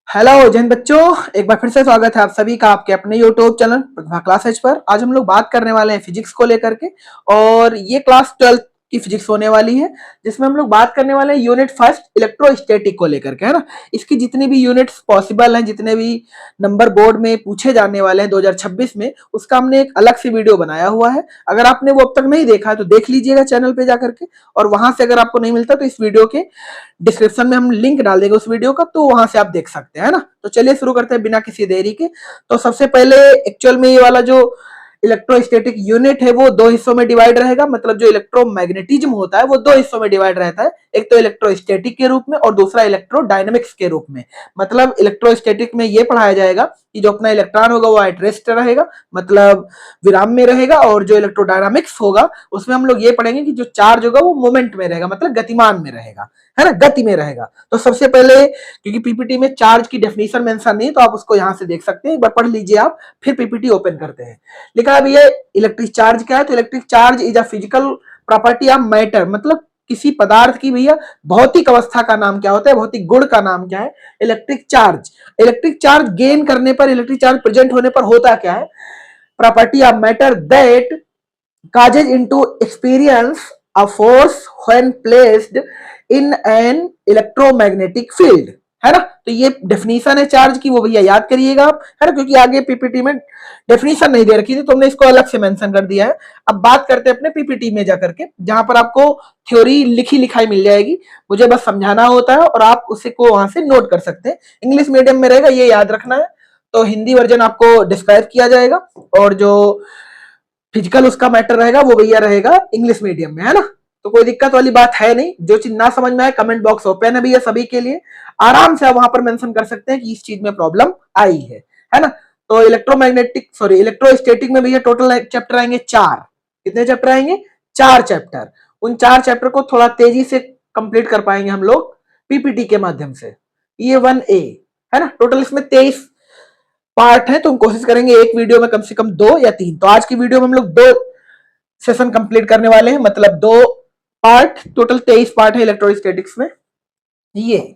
Hello Jain बच्चों, एक बार फिर से स्वागत है आप सभी का आपके अपने यूट्यूब चैनल प्रतिभा क्लासेज पर। आज हम लोग बात करने वाले हैं फिजिक्स को लेकर के। और ये क्लास 12th की फिजिक्स होने वाली है, जिसमें हम लोग बात करने वाले हैं यूनिट फर्स्ट इलेक्ट्रोस्टैटिक को लेकर के, है ना। इसकी जितनी भी यूनिट्स पॉसिबल हैं, जितने भी नंबर बोर्ड में पूछे जाने वाले हैं 2026 में, उसका हमने एक अलग से वीडियो बनाया हुआ है। अगर आपने वो अब तक नहीं देखा है तो देख लीजिएगा चैनल पे जाकर के। और वहां से अगर आपको नहीं मिलता तो इस वीडियो के डिस्क्रिप्शन में हम लिंक डाल देंगे उस वीडियो का, तो वहां से आप देख सकते हैं ना। तो चलिए शुरू करते हैं बिना किसी देरी के। तो सबसे पहले एक्चुअल में ये वाला जो इलेक्ट्रोस्टैटिक यूनिट है वो दो हिस्सों में डिवाइड रहेगा। मतलब जो इलेक्ट्रोमैग्नेटिज्म होता है वो दो हिस्सों में डिवाइड रहता है, एक तो इलेक्ट्रोस्टैटिक के रूप में और दूसरा इलेक्ट्रोडायनेमिक्स के रूप में। मतलब इलेक्ट्रोस्टैटिक में ये पढ़ाया जाएगा कि जो अपना इलेक्ट्रॉन होगा वो एट रेस्ट रहेगा, मतलब विराम में रहेगा। और जो इलेक्ट्रोडायनामिक्स होगा उसमें हम लोग ये पढ़ेंगे कि जो चार्ज होगा वो मोमेंट में रहेगा, मतलब गतिमान में रहेगा, है ना, गति में रहेगा। तो सबसे पहले, क्योंकि पीपीटी में चार्ज की डेफिनेशन मेंशन नहीं, तो आप उसको यहां से देख सकते हैं, एक बार पढ़ लीजिए आप, फिर पीपीटी ओपन करते हैं। लिखा है भैया इलेक्ट्रिक चार्ज क्या है, तो electric charge is a physical property of matter. मतलब किसी पदार्थ की भैया भौतिक अवस्था का नाम क्या होता है, भौतिक गुण का नाम क्या है, electric charge. Electric charge gain करने पर, इलेक्ट्रिक चार्ज प्रेजेंट होने पर होता क्या है, property of matter that causes into experience a force when placed in an electromagnetic field, है ना। तो ये डेफिनेशन है चार्ज की, वो भैया याद करिएगा आप, है ना, क्योंकि आगे पीपीटी में डेफिनेशन नहीं दे रखी थी तो हमने इसको अलग से मेंशन कर दिया है। अब बात करते हैं अपने पीपीटी में जाकर के, जहां पर आपको थ्योरी लिखी लिखाई मिल जाएगी, मुझे बस समझाना होता है और आप उसे को वहां से नोट कर सकते हैं। इंग्लिश मीडियम में रहेगा, ये याद रखना है। तो हिंदी वर्जन आपको डिस्क्राइब किया जाएगा और जो फिजिकल उसका मैटर रहेगा वो भैया रहेगा इंग्लिश मीडियम में, है ना। तो कोई दिक्कत वाली बात है नहीं। जो चीज ना समझ में आए, कमेंट बॉक्स ओपन है भैया सभी के लिए, आराम से आप वहां पर मेंशन कर सकते हैं कि इस चीज में प्रॉब्लम आई है ना। तो इलेक्ट्रोमैग्नेटिक सॉरी इलेक्ट्रोस्टैटिक में भैया टोटल चैप्टर आएंगे 4। कितने चैप्टर आएंगे? 4 चैप्टर। उन 4 चैप्टर को थोड़ा तेजी से कंप्लीट कर पाएंगे हम लोग पीपीटी के माध्यम से। ये 1A है ना। टोटल इसमें 23 पार्ट है, तो हम कोशिश करेंगे एक वीडियो में कम से कम 2 या 3। तो आज की वीडियो में हम लोग 2 सेशन कंप्लीट करने वाले हैं, मतलब 2 पार्ट, टोटल 23 पार्ट है इलेक्ट्रोस्टैटिक्स में। ये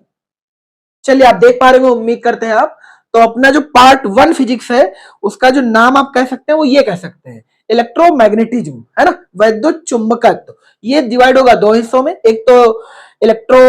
चलिए आप देख पा रहे हो, उम्मीद करते हैं आप। तो अपना जो पार्ट 1 फिजिक्स है उसका जो नाम आप कह सकते हैं वो ये कह सकते हैं, इलेक्ट्रोमैग्नेटिज्म, है ना, वैद्युत चुंबकत्व। ये डिवाइड होगा 2 हिस्सों में, एक तो इलेक्ट्रो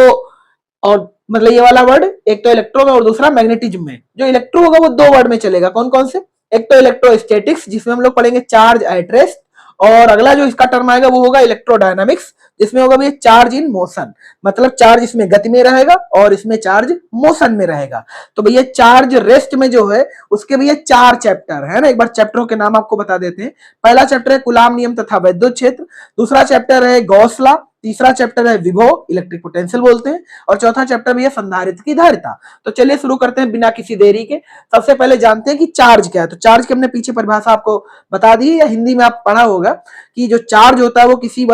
और मतलब ये वाला वर्ड, एक तो इलेक्ट्रो में और दूसरा मैग्नेटिज्म में। जो इलेक्ट्रो होगा वो 2 वर्ड में चलेगा, कौन कौन से, एक तो इलेक्ट्रोस्टैटिक्स जिसमें हम लोग पढ़ेंगे चार्ज एट रेस्ट, और अगला जो इसका टर्म आएगा वो होगा इलेक्ट्रोडायनामिक्स, जिसमें होगा भैया चार्ज इन मोशन। मतलब चार्ज इसमें गति में रहेगा और इसमें चार्ज मोशन में रहेगा। तो भैया चार्ज रेस्ट में जो है उसके भैया 4 चैप्टर है ना। एक बार चैप्टरों के नाम आपको बता देते हैं। पहला चैप्टर है कूलाम नियम तथा वैद्युत क्षेत्र, दूसरा चैप्टर है गॉस लॉ, तीसरा चैप्टर है विभव, इलेक्ट्रिक पोटेंशियल बोलते हैं, और चौथा चैप्टर भी है संधारित्र की धारिता। तो चलिए शुरू करते हैं बिना किसी देरी के। सबसे पहले जानते हैं कि चार्ज क्या है। तो चार्ज की हमने पीछे परिभाषा आपको बता दी, या हिंदी में आप पढ़ा होगा कि जो चार्ज होता है वो किसी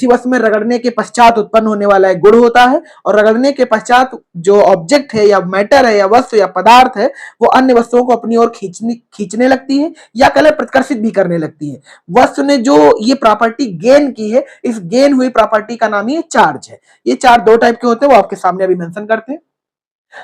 वस्तु में रगड़ने के पश्चात उत्पन्न होने वाला एक गुण होता है, और रगड़ने के पश्चात जो ऑब्जेक्ट है या मैटर है या वस्तु या पदार्थ है वो अन्य वस्तुओं को अपनी ओर खींचने लगती है, या कल प्रतिकर्षित भी करने लगती है। वस्तु ने जो ये प्रॉपर्टी गेन की है, इस गेन हुई प्रॉपर्टी का नाम ये चार्ज है। ये चार्ज 2 टाइप के होते हैं, वो आपके सामने अभी मेंशन करते हैं।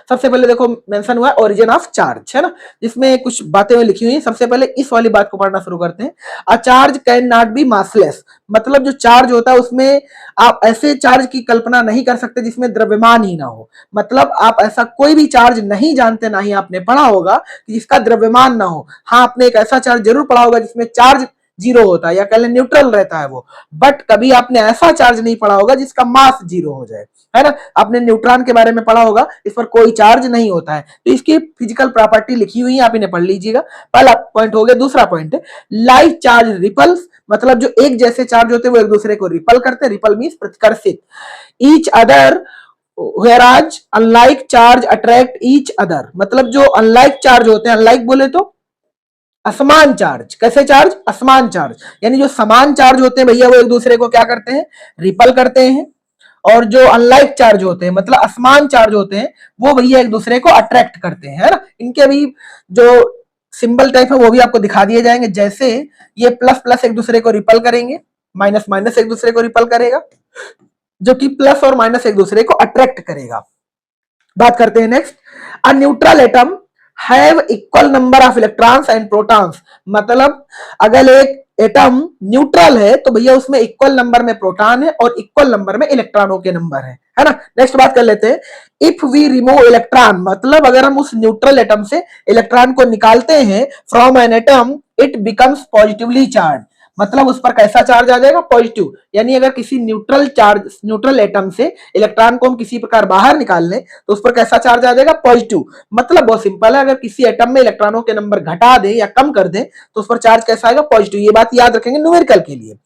सबसे पहले देखो मेंशन हुआ ओरिजिन ऑफ चार्ज, है ना, जिसमें कुछ बातें लिखी हुई हैं। सबसे पहले इस वाली बात को पढ़ना शुरू करते हैं। A charge can not be massless. मतलब जो चार्ज होता है उसमें आप ऐसे चार्ज की कल्पना नहीं कर सकते जिसमें द्रव्यमान ही ना हो। मतलब आप ऐसा कोई भी चार्ज नहीं जानते, ना ही आपने पढ़ा होगा कि जिसका द्रव्यमान ना हो। हाँ, आपने एक ऐसा चार्ज जरूर पढ़ा होगा जिसमें चार्ज 0 होता है या कह लें न्यूट्रल रहता है वो, बट कभी आपने ऐसा चार्ज नहीं पढ़ा होगा जिसका मास 0 हो जाए, है ना। आपने न्यूट्रॉन के बारे में पढ़ा होगा, इस पर कोई चार्ज नहीं होता है। तो इसकी फिजिकल प्रॉपर्टी लिखी हुई है, आप इन्हें पढ़ लीजिएगा। पहला पॉइंट हो गया। दूसरा पॉइंट है लाइक चार्ज रिपल्स। मतलब जो एक जैसे चार्ज होते हैं वो एक दूसरे को रिपल करते हैं। रिपल मींस प्रतिकर्षित each other, whereas unlike charge attract each other. मतलब जो अनलाइक चार्ज होते हैं, अनलाइक बोले तो असमान चार्ज। कैसे चार्ज? असमान चार्ज। यानी जो समान चार्ज होते हैं भैया वो एक दूसरे को क्या करते हैं? रिपल करते हैं। और जो अनलाइक चार्ज होते हैं, मतलब असमान चार्ज होते हैं, वो भैया एक दूसरे को अट्रैक्ट करते हैं, है ना। इनके भी जो सिंबल टाइप है वो भी आपको दिखा दिए जाएंगे। जैसे ये प्लस प्लस एक दूसरे को रिपल करेंगे, माइनस माइनस एक दूसरे को रिपल करेगा, जो कि प्लस और माइनस एक दूसरे को अट्रैक्ट करेगा। बात करते हैं next, a neutral atom have equal number of electrons and protons. मतलब अगर एक एटम न्यूट्रल है तो भैया उसमें इक्वल नंबर में प्रोटॉन है और इक्वल नंबर में इलेक्ट्रॉनों के नंबर है ना। नेक्स्ट बात कर लेते हैं, इफ वी रिमूव इलेक्ट्रॉन, मतलब अगर हम उस न्यूट्रल एटम से इलेक्ट्रॉन को निकालते हैं from an atom, it becomes positively charge. मतलब उस पर कैसा चार्ज आ जाएगा, पॉजिटिव। यानी अगर किसी न्यूट्रल एटम से इलेक्ट्रॉन को हम किसी प्रकार बाहर निकाल लें तो उस पर कैसा चार्ज आ जाएगा, पॉजिटिव। मतलब बहुत सिंपल है, अगर किसी एटम में इलेक्ट्रॉनों के नंबर घटा दें या कम कर दें तो उस पर चार्ज कैसा आएगा, पॉजिटिव। ये बात याद रखेंगे न्यूमेरिकल के लिए।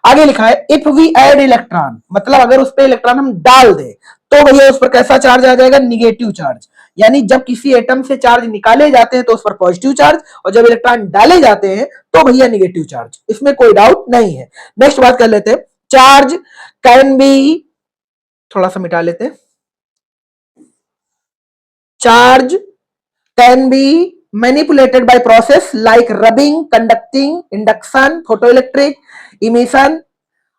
आगे लिखा है, इफ वी ऐड इलेक्ट्रॉन, मतलब अगर उस पर इलेक्ट्रॉन हम डाल दें तो भैया उस पर कैसा चार्ज आ जाएगा, निगेटिव चार्ज। यानी जब किसी एटम से चार्ज निकाले जाते हैं तो उस पर पॉजिटिव चार्ज, और जब इलेक्ट्रॉन डाले जाते हैं तो भैया निगेटिव चार्ज, इसमें कोई डाउट नहीं है। नेक्स्ट बात कर लेते हैं, चार्ज कैन बी, थोड़ा सा मिटा लेते हैं, charge can be manipulated by process like rubbing, conducting, induction, photoelectric emission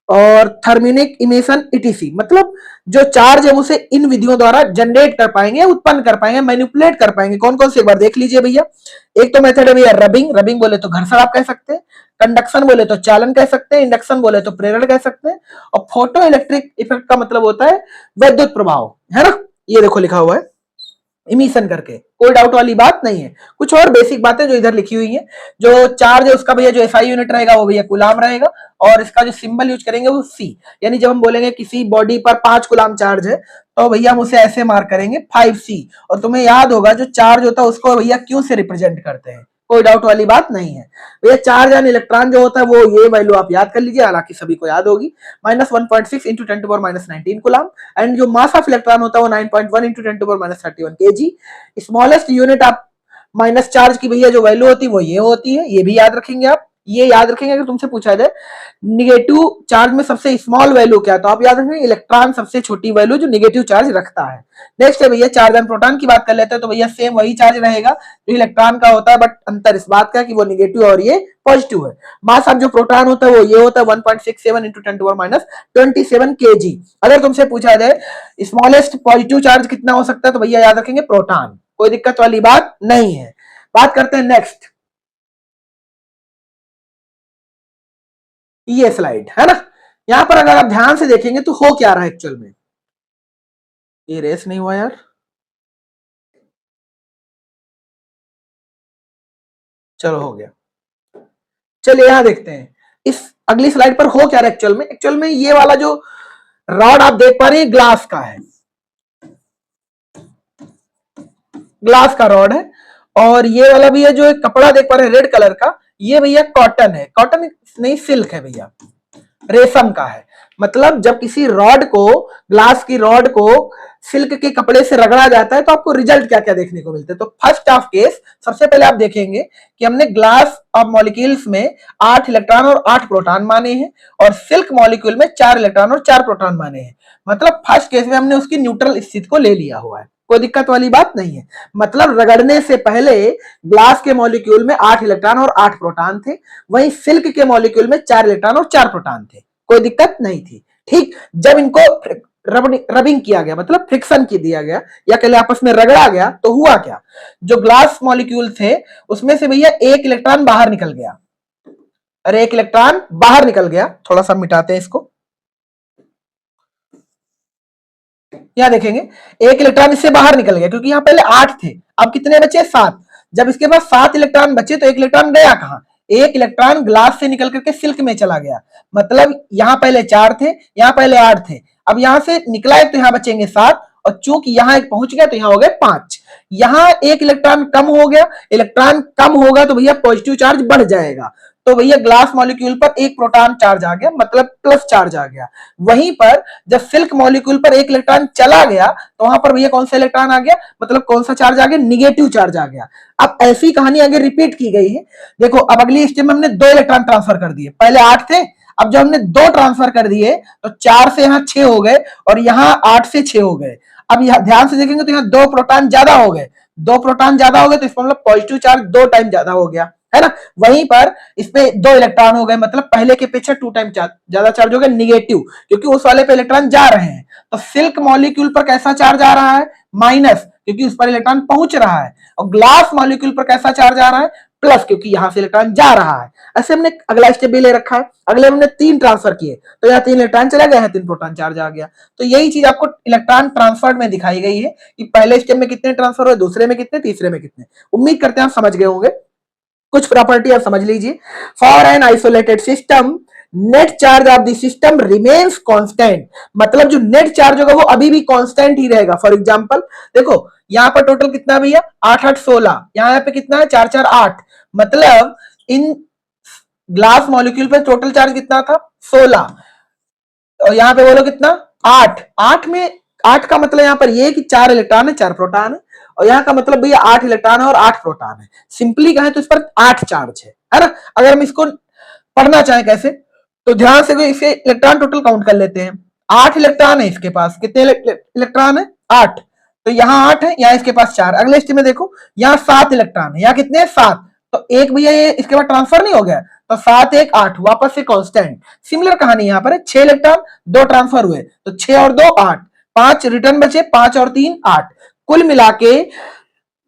और थर्मिनिक इमिशन इटीसी। मतलब जो चार्ज है उसे इन विधियों द्वारा जनरेट कर पाएंगे, उत्पन्न कर पाएंगे, मैनिपुलेट कर पाएंगे। कौन कौन से एक बार देख लीजिए भैया। एक तो मेथड है भैया रबिंग, रबिंग बोले तो घर्षण आप कह सकते हैं, कंडक्शन बोले तो चालन कह सकते हैं, इंडक्शन बोले तो प्रेरण कह सकते हैं, और फोटो इलेक्ट्रिक इफेक्ट का मतलब होता है विद्युत प्रभाव, है ना। ये देखो लिखा हुआ है इमिशन करके, कोई डाउट वाली बात नहीं है। कुछ और बेसिक बातें जो इधर लिखी हुई हैं, जो चार्ज है उसका भैया जो एसआई यूनिट रहेगा वो भैया कूलाम रहेगा, और इसका जो सिंबल यूज करेंगे वो सी। यानी जब हम बोलेंगे किसी बॉडी पर 5 कूलाम चार्ज है तो भैया हम उसे ऐसे मार्क करेंगे 5C। और तुम्हें याद होगा जो चार्ज होता है उसको भैया क्यों से रिप्रेजेंट करते हैं, कोई डाउट वाली बात नहीं है भैया। चार्ज एंड इलेक्ट्रॉन जो होता है वो ये वैल्यू आप याद कर लीजिए, हालांकि सभी को याद होगी, -1.6 इंटू 10⁻⁻19 कूलाम। एंड जो मास ऑफ इलेक्ट्रॉन होता है वो 9.1 इंटू 10⁻31 kg। स्मॉलेस्ट यूनिट आप माइनस चार्ज की भैया जो वैल्यू होती है वो ये होती है, ये भी याद रखेंगे आप। ये याद रखेंगे अगर तुमसे पूछा जाए निगेटिव चार्ज में सबसे स्मॉल वैल्यू क्या है तो आप याद रखेंगे इलेक्ट्रॉन सबसे छोटी वैल्यू जो निगेटिव चार्ज रखता है। नेक्स्ट है भैया चार्ज एंड प्रोटॉन की बात कर लेते हैं तो भैया सेम वही चार्ज रहेगा जो इलेक्ट्रॉन का होता है, बट अंतर इस बात का कि वो निगेटिव और ये पॉजिटिव है। मास ऑफ जो प्रोटॉन होता है वो ये होता है 1.67 इंटू 10⁻⁻27 kg। अगर तुमसे पूछा जाए स्मॉलेस्ट पॉजिटिव चार्ज कितना हो सकता है तो भैया याद रखेंगे प्रोटॉन, कोई दिक्कत वाली बात नहीं है। बात करते हैं नेक्स्ट, ये स्लाइड है ना। यहां पर अगर आप ध्यान से देखेंगे तो हो क्या रहा है एक्चुअल में, ये रेस नहीं हुआ यार, चलो हो गया। चलिए यहां देखते हैं इस अगली स्लाइड पर हो क्या रहा है एक्चुअल में। एक्चुअल में ये वाला जो रॉड आप देख पा रहे हैं ग्लास का है, ग्लास का रॉड है, और ये वाला भैया जो एक कपड़ा देख पा रहे हैं रेड कलर का, ये भैया कॉटन है, कॉटन नहीं सिल्क है भैया, रेशम का है। मतलब जब किसी रॉड को, ग्लास की रॉड को सिल्क के कपड़े से रगड़ा जाता है तो आपको रिजल्ट क्या क्या देखने को मिलते हैं। तो फर्स्ट ऑफ केस सबसे पहले आप देखेंगे कि हमने ग्लास ऑफ मॉलिक्यूल्स में 8 इलेक्ट्रॉन और 8 प्रोटॉन माने हैं, और सिल्क मॉलिक्यूल में 4 इलेक्ट्रॉन और 4 प्रोटॉन माने हैं। मतलब फर्स्ट केस में हमने उसकी न्यूट्रल स्थिति को ले लिया हुआ है, कोई दिक्कत वाली बात नहीं है। मतलब रगड़ने से पहले ग्लास के मॉलिक्यूल में 8 इलेक्ट्रॉन और 8 प्रोटॉन थे, वहीं सिल्क के मॉलिक्यूल में 4 इलेक्ट्रॉन और 4 प्रोटॉन थे, कोई दिक्कत नहीं थी। ठीक, जब इनको रबिंग किया गया मतलब फ्रिक्शन की दिया गया या कह आपस में रगड़ा गया तो हुआ क्या, जो ग्लास मॉलिक्यूल थे उसमें से भैया एक इलेक्ट्रॉन बाहर निकल गया। अरे एक इलेक्ट्रॉन बाहर निकल गया, थोड़ा सा मिटाते हैं इसको, यहां देखेंगे एक इलेक्ट्रॉन इससे बाहर निकल गया क्योंकि यहां पहले 8 थे, अब कितने बचे 7। जब इसके पास 7 इलेक्ट्रॉन बचे तो एक इलेक्ट्रॉन गया कहां, एक इलेक्ट्रॉन ग्लास से निकल करके सिल्क में चला गया। मतलब यहां पहले 4 थे, यहां पहले 8 थे, अब यहां से निकला एक तो यहां बचेंगे 7, और चूंकि यहां एक पहुंच गया तो यहां हो गए 5। यहां एक इलेक्ट्रॉन कम हो गया, इलेक्ट्रॉन कम होगा तो भैया पॉजिटिव चार्ज बढ़ जाएगा, तो भैया ग्लास मॉलिक्यूल पर एक प्रोटॉन चार्ज आ गया, मतलब प्लस चार्ज आ गया। वहीं पर जब सिल्क मॉलिक्यूल पर एक इलेक्ट्रॉन चला गया तो वहां पर भैया कौन सा इलेक्ट्रॉन आ गया, मतलब कौन सा चार्ज आ गया, निगेटिव चार्ज आ गया। अब ऐसी कहानी आगे रिपीट की गई है। देखो अब अगली स्टेप में हमने 2 इलेक्ट्रॉन ट्रांसफर कर दिए, पहले 8 थे, अब जब हमने 2 ट्रांसफर कर दिए तो 4 से यहां 6 हो गए और यहां 8 से 6 हो गए। अब यहां ध्यान से देखेंगे तो यहां 2 प्रोटॉन ज्यादा हो गए, 2 प्रोटॉन ज्यादा हो गए तो इसका मतलब पॉजिटिव चार्ज 2 टाइम ज्यादा हो गया, है ना। वहीं पर इसपे 2 इलेक्ट्रॉन हो गए, मतलब पहले के अपेक्षा 2 टाइम ज्यादा चार्ज हो गया, निगेटिव, क्योंकि उस वाले पे इलेक्ट्रॉन जा रहे हैं। तो सिल्क मॉलिक्यूल पर कैसा चार्ज आ रहा है, माइनस क्योंकि उस पर इलेक्ट्रॉन पहुंच रहा है, और ग्लास मॉलिक्यूल पर कैसा चार्ज आ रहा है, प्लस क्योंकि यहां से इलेक्ट्रॉन जा रहा है। ऐसे हमने अगला स्टेप भी ले रखा है, अगले हमने 3 ट्रांसफर किए तो यहाँ 3 इलेक्ट्रॉन चला गया है, 3 प्रोटॉन चार्ज आ गया। तो यही चीज आपको इलेक्ट्रॉन ट्रांसफर में दिखाई गई है कि पहले स्टेप में कितने ट्रांसफर हुए, दूसरे में कितने, तीसरे में कितने। उम्मीद करते हैं आप समझ गए होंगे। कुछ प्रॉपर्टी आप समझ लीजिए। For an isolated system net charge of the system remains constant, मतलब जो नेट चार्ज होगा वो अभी भी कांस्टेंट ही रहेगा। फॉर एग्जांपल देखो यहां पर टोटल कितना भैया 8 8 16, यहां पे कितना है 4 4 8, मतलब इन ग्लास मॉलिक्यूल पे टोटल चार्ज कितना था 16, और यहां पे बोलो कितना 8 8 में 8 का मतलब यहां पर ये कि 4 इलेक्ट्रॉन है 4 प्रोटॉन है, और यहाँ का मतलब भैया 8 इलेक्ट्रॉन है और 8 प्रोटॉन है। सिंपली कहें तो इस पर 8 चार्ज है ना। अगर हम इसको पढ़ना चाहें कैसे, तो ध्यान से इसे इलेक्ट्रॉन टोटल काउंट कर लेते हैं। 8 इलेक्ट्रॉन है इसके पास, कितने इलेक्ट्रॉन है 8, तो यहाँ 8 है, यहाँ इसके पास 4। अगले स्टेप में देखो यहाँ 7 इलेक्ट्रॉन है, यहाँ कितने 7, तो एक भैया ये इसके बाद ट्रांसफर नहीं हो गया, तो 7 1 8 वापस से कांस्टेंट। सिमिलर कहानी यहाँ पर है, 6 इलेक्ट्रॉन 2 ट्रांसफर हुए, तो 6 और 2 8, 5 रिटर्न बचे, 5 और 3 8। कुल मिला के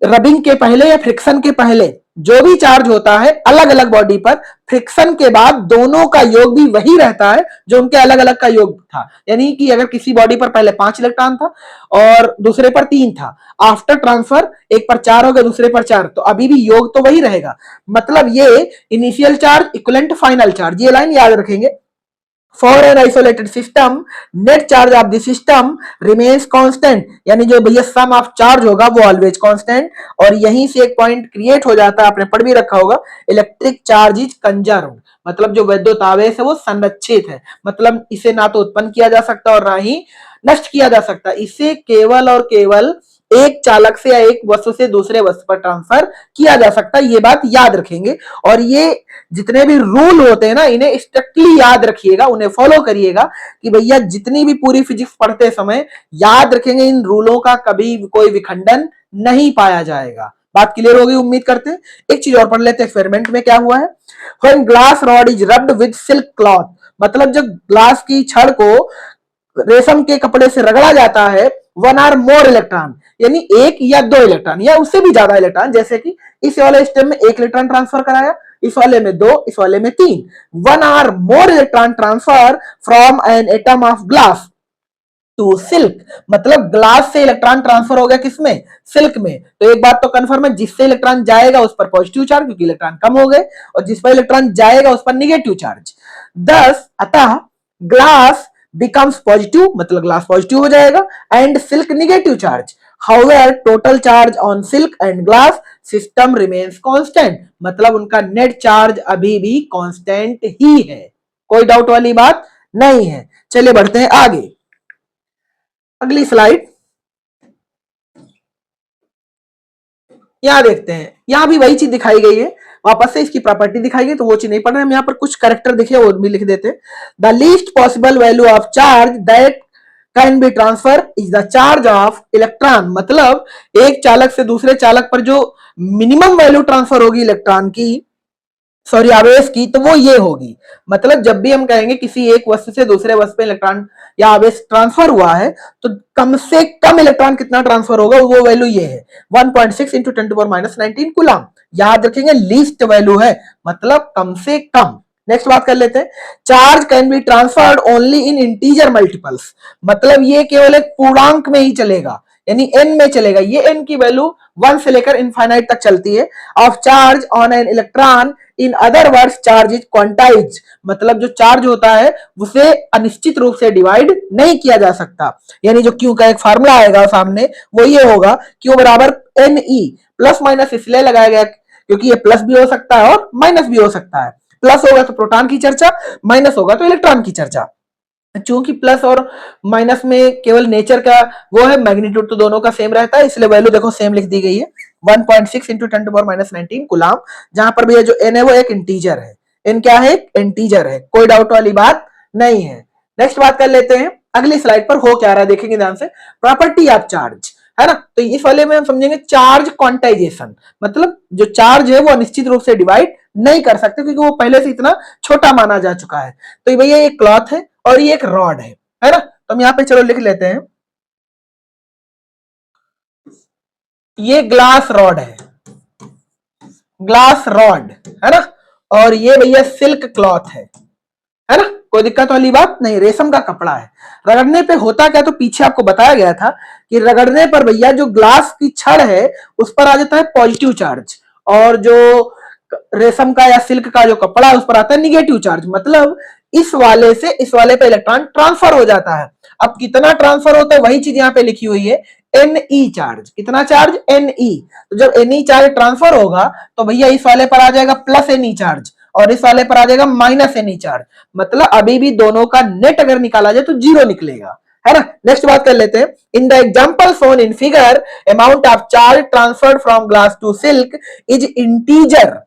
रबिंग के पहले या फ्रिक्शन के पहले जो भी चार्ज होता है अलग अलग बॉडी पर, फ्रिक्शन के बाद दोनों का योग भी वही रहता है जो उनके अलग अलग का योग था। यानी कि अगर किसी बॉडी पर पहले 5 इलेक्ट्रॉन था और दूसरे पर 3 था, आफ्टर ट्रांसफर एक पर 4 हो गया दूसरे पर 4, तो अभी भी योग तो वही रहेगा। मतलब ये initial charge equivalent final charge, ये लाइन याद रखेंगे। For an isolated system, net charge of the system remains constant, यानी जो भैया सम ऑफ चार्ज होगा वो ऑलवेज कांस्टेंट। और यहीं से एक पॉइंट क्रिएट हो जाता है, आपने पढ़ भी रखा होगा, इलेक्ट्रिक चार्ज इज कंजर्व्ड, मतलब जो वैद्युत आवेश है वो संरक्षित है, मतलब इसे ना तो उत्पन्न किया जा सकता और ना ही नष्ट किया जा सकता। इसे केवल और केवल एक चालक से या एक वस्तु से दूसरे वस्तु पर ट्रांसफर किया जा सकता है, ये बात याद रखेंगे। और ये जितने भी रूल होते हैं ना इन्हें स्ट्रिक्टली याद रखिएगा, उन्हें फॉलो करिएगा कि भैया जितनी भी पूरी फिजिक्स पढ़ते समय याद रखेंगे, इन रूलों का कभी कोई विखंडन नहीं पाया जाएगा। बात क्लियर होगी उम्मीद करते हैं। एक चीज और पढ़ लेते हैं, एक्सपेरिमेंट में क्या हुआ है। When glass rod is rubbed with silk cloth, मतलब जब ग्लास की छड़ को रेशम के कपड़े से रगड़ा जाता है, 1 or more इलेक्ट्रॉन, यानी 1 या 2 इलेक्ट्रॉन या उससे भी ज्यादा इलेक्ट्रॉन, जैसे कि इस वाले स्टेप में 1 इलेक्ट्रॉन ट्रांसफर कराया, इस वाले में 2, इस वाले में 3, 1 or more electron transfer from an atom of glass to silk, मतलब ग्लास से इलेक्ट्रॉन ट्रांसफर हो गया किसमें, सिल्क में। तो एक बात तो कंफर्म है, जिससे इलेक्ट्रॉन जाएगा उस पर पॉजिटिव चार्ज क्योंकि इलेक्ट्रॉन कम हो गए, और जिस पर इलेक्ट्रॉन जाएगा उस पर निगेटिव चार्ज। दस अतः ग्लास becomes positive, मतलब ग्लास पॉजिटिव हो जाएगा, and silk negative charge. However, total charge on silk and glass system remains constant, मतलब उनका नेट चार्ज अभी भी कांस्टेंट ही है, कोई डाउट वाली बात नहीं है। चलिए बढ़ते हैं आगे, अगली स्लाइड यहां देखते हैं। यहां भी वही चीज दिखाई गई है, वापस से इसकी प्रॉपर्टी दिखाई गई, तो वो चीज नहीं पढ़ रहे हम, यहाँ पर कुछ करेक्टर दिखे वो भी लिख देते हैं। The least possible value of charge that can be transfer is the charge of electron, मतलब एक चालक से दूसरे चालक पर जो मिनिमम वैल्यू ट्रांसफर होगी इलेक्ट्रॉन की, सॉरी आवेश की, तो वो ये होगी। मतलब जब भी हम कहेंगे किसी एक वस्तु से दूसरे वस्तु पे इलेक्ट्रॉन या आवेश ट्रांसफर हुआ है, तो कम से कम इलेक्ट्रॉन कितना ट्रांसफर होगा, वो वैल्यू ये है 1.6 इंटू 10⁻⁻19 कूलम। याद रखेंगे लीस्ट वैल्यू है, मतलब कम से कम। नेक्स्ट बात कर लेते हैं, charge can be transferred only in integer multiples, मतलब ये केवल एक पूर्णांक में ही चलेगा, यानी n में चलेगा। ये n की वैल्यू 1 से लेकर इनफाइनाइट तक चलती है। Of charge on an electron, in other words charge is quantized, मतलब जो चार्ज होता है उसे अनिश्चित रूप से डिवाइड नहीं किया जा सकता। यानी जो क्यू का एक फार्मूला आएगा सामने वो ये होगा, क्यू बराबर एन ई, प्लस माइनस इसलिए लगाया गया क्योंकि ये प्लस भी हो सकता है और माइनस भी हो सकता है। प्लस होगा तो प्रोटॉन की चर्चा, माइनस होगा तो इलेक्ट्रॉन की चर्चा। चूंकि प्लस और माइनस में केवल नेचर का वो है, मैग्नीट्यूड तो दोनों का सेम रहता है, इसलिए वैल्यू देखो सेम लिख दी गई है 1.6 इंटू 10⁻⁻19 कूलम। जहां पर भी जो एन है वो एक इंटीजर है, एन क्या है, इंटीजर है, कोई डाउट वाली बात नहीं है। नेक्स्ट बात कर लेते हैं, अगली स्लाइड पर हो क्या रहा है देखेंगे ध्यान से, प्रॉपर्टी ऑफ चार्ज है ना। तो इस वाले में हम समझेंगे चार्ज क्वांटाइजेशन, मतलब जो चार्ज है वो अनिश्चित रूप से डिवाइड नहीं कर सकते क्योंकि वो पहले से इतना छोटा माना जा चुका है। तो भैया ये क्लॉथ है और ये एक रॉड है ना। तो हम यहाँ पे चलो लिख लेते हैं, ये ग्लास रॉड है, ग्लास रॉड है ना, और ये भैया सिल्क क्लॉथ है ना, कोई दिक्कत वाली बात नहीं, रेशम का कपड़ा है। रगड़ने पे होता क्या, तो पीछे आपको बताया गया था कि रगड़ने पर भैया जो ग्लास की छड़ है उस पर आ जाता है पॉजिटिव चार्ज, और जो रेशम का या सिल्क का जो कपड़ा है उस पर आता है निगेटिव चार्ज। मतलब इस वाले से इस वाले पे इलेक्ट्रॉन ट्रांसफर हो जाता है। अब कितना ट्रांसफर होता है वही चीज यहाँ पे लिखी हुई है, एनई चार्ज। कितना चार्ज, एनई। तो जब एनई चार्ज ट्रांसफर होगा तो भैया इस वाले पर आ जाएगा प्लस एनई चार्ज और इस वाले पर आ जाएगा माइनस एनई चार्ज। मतलब अभी भी दोनों का नेट अगर निकाला जाए तो जीरो निकलेगा, है ना। नेक्स्ट बात कर लेते हैं। In the example shown in figure, amount of charge transferred from glass to silk is integer.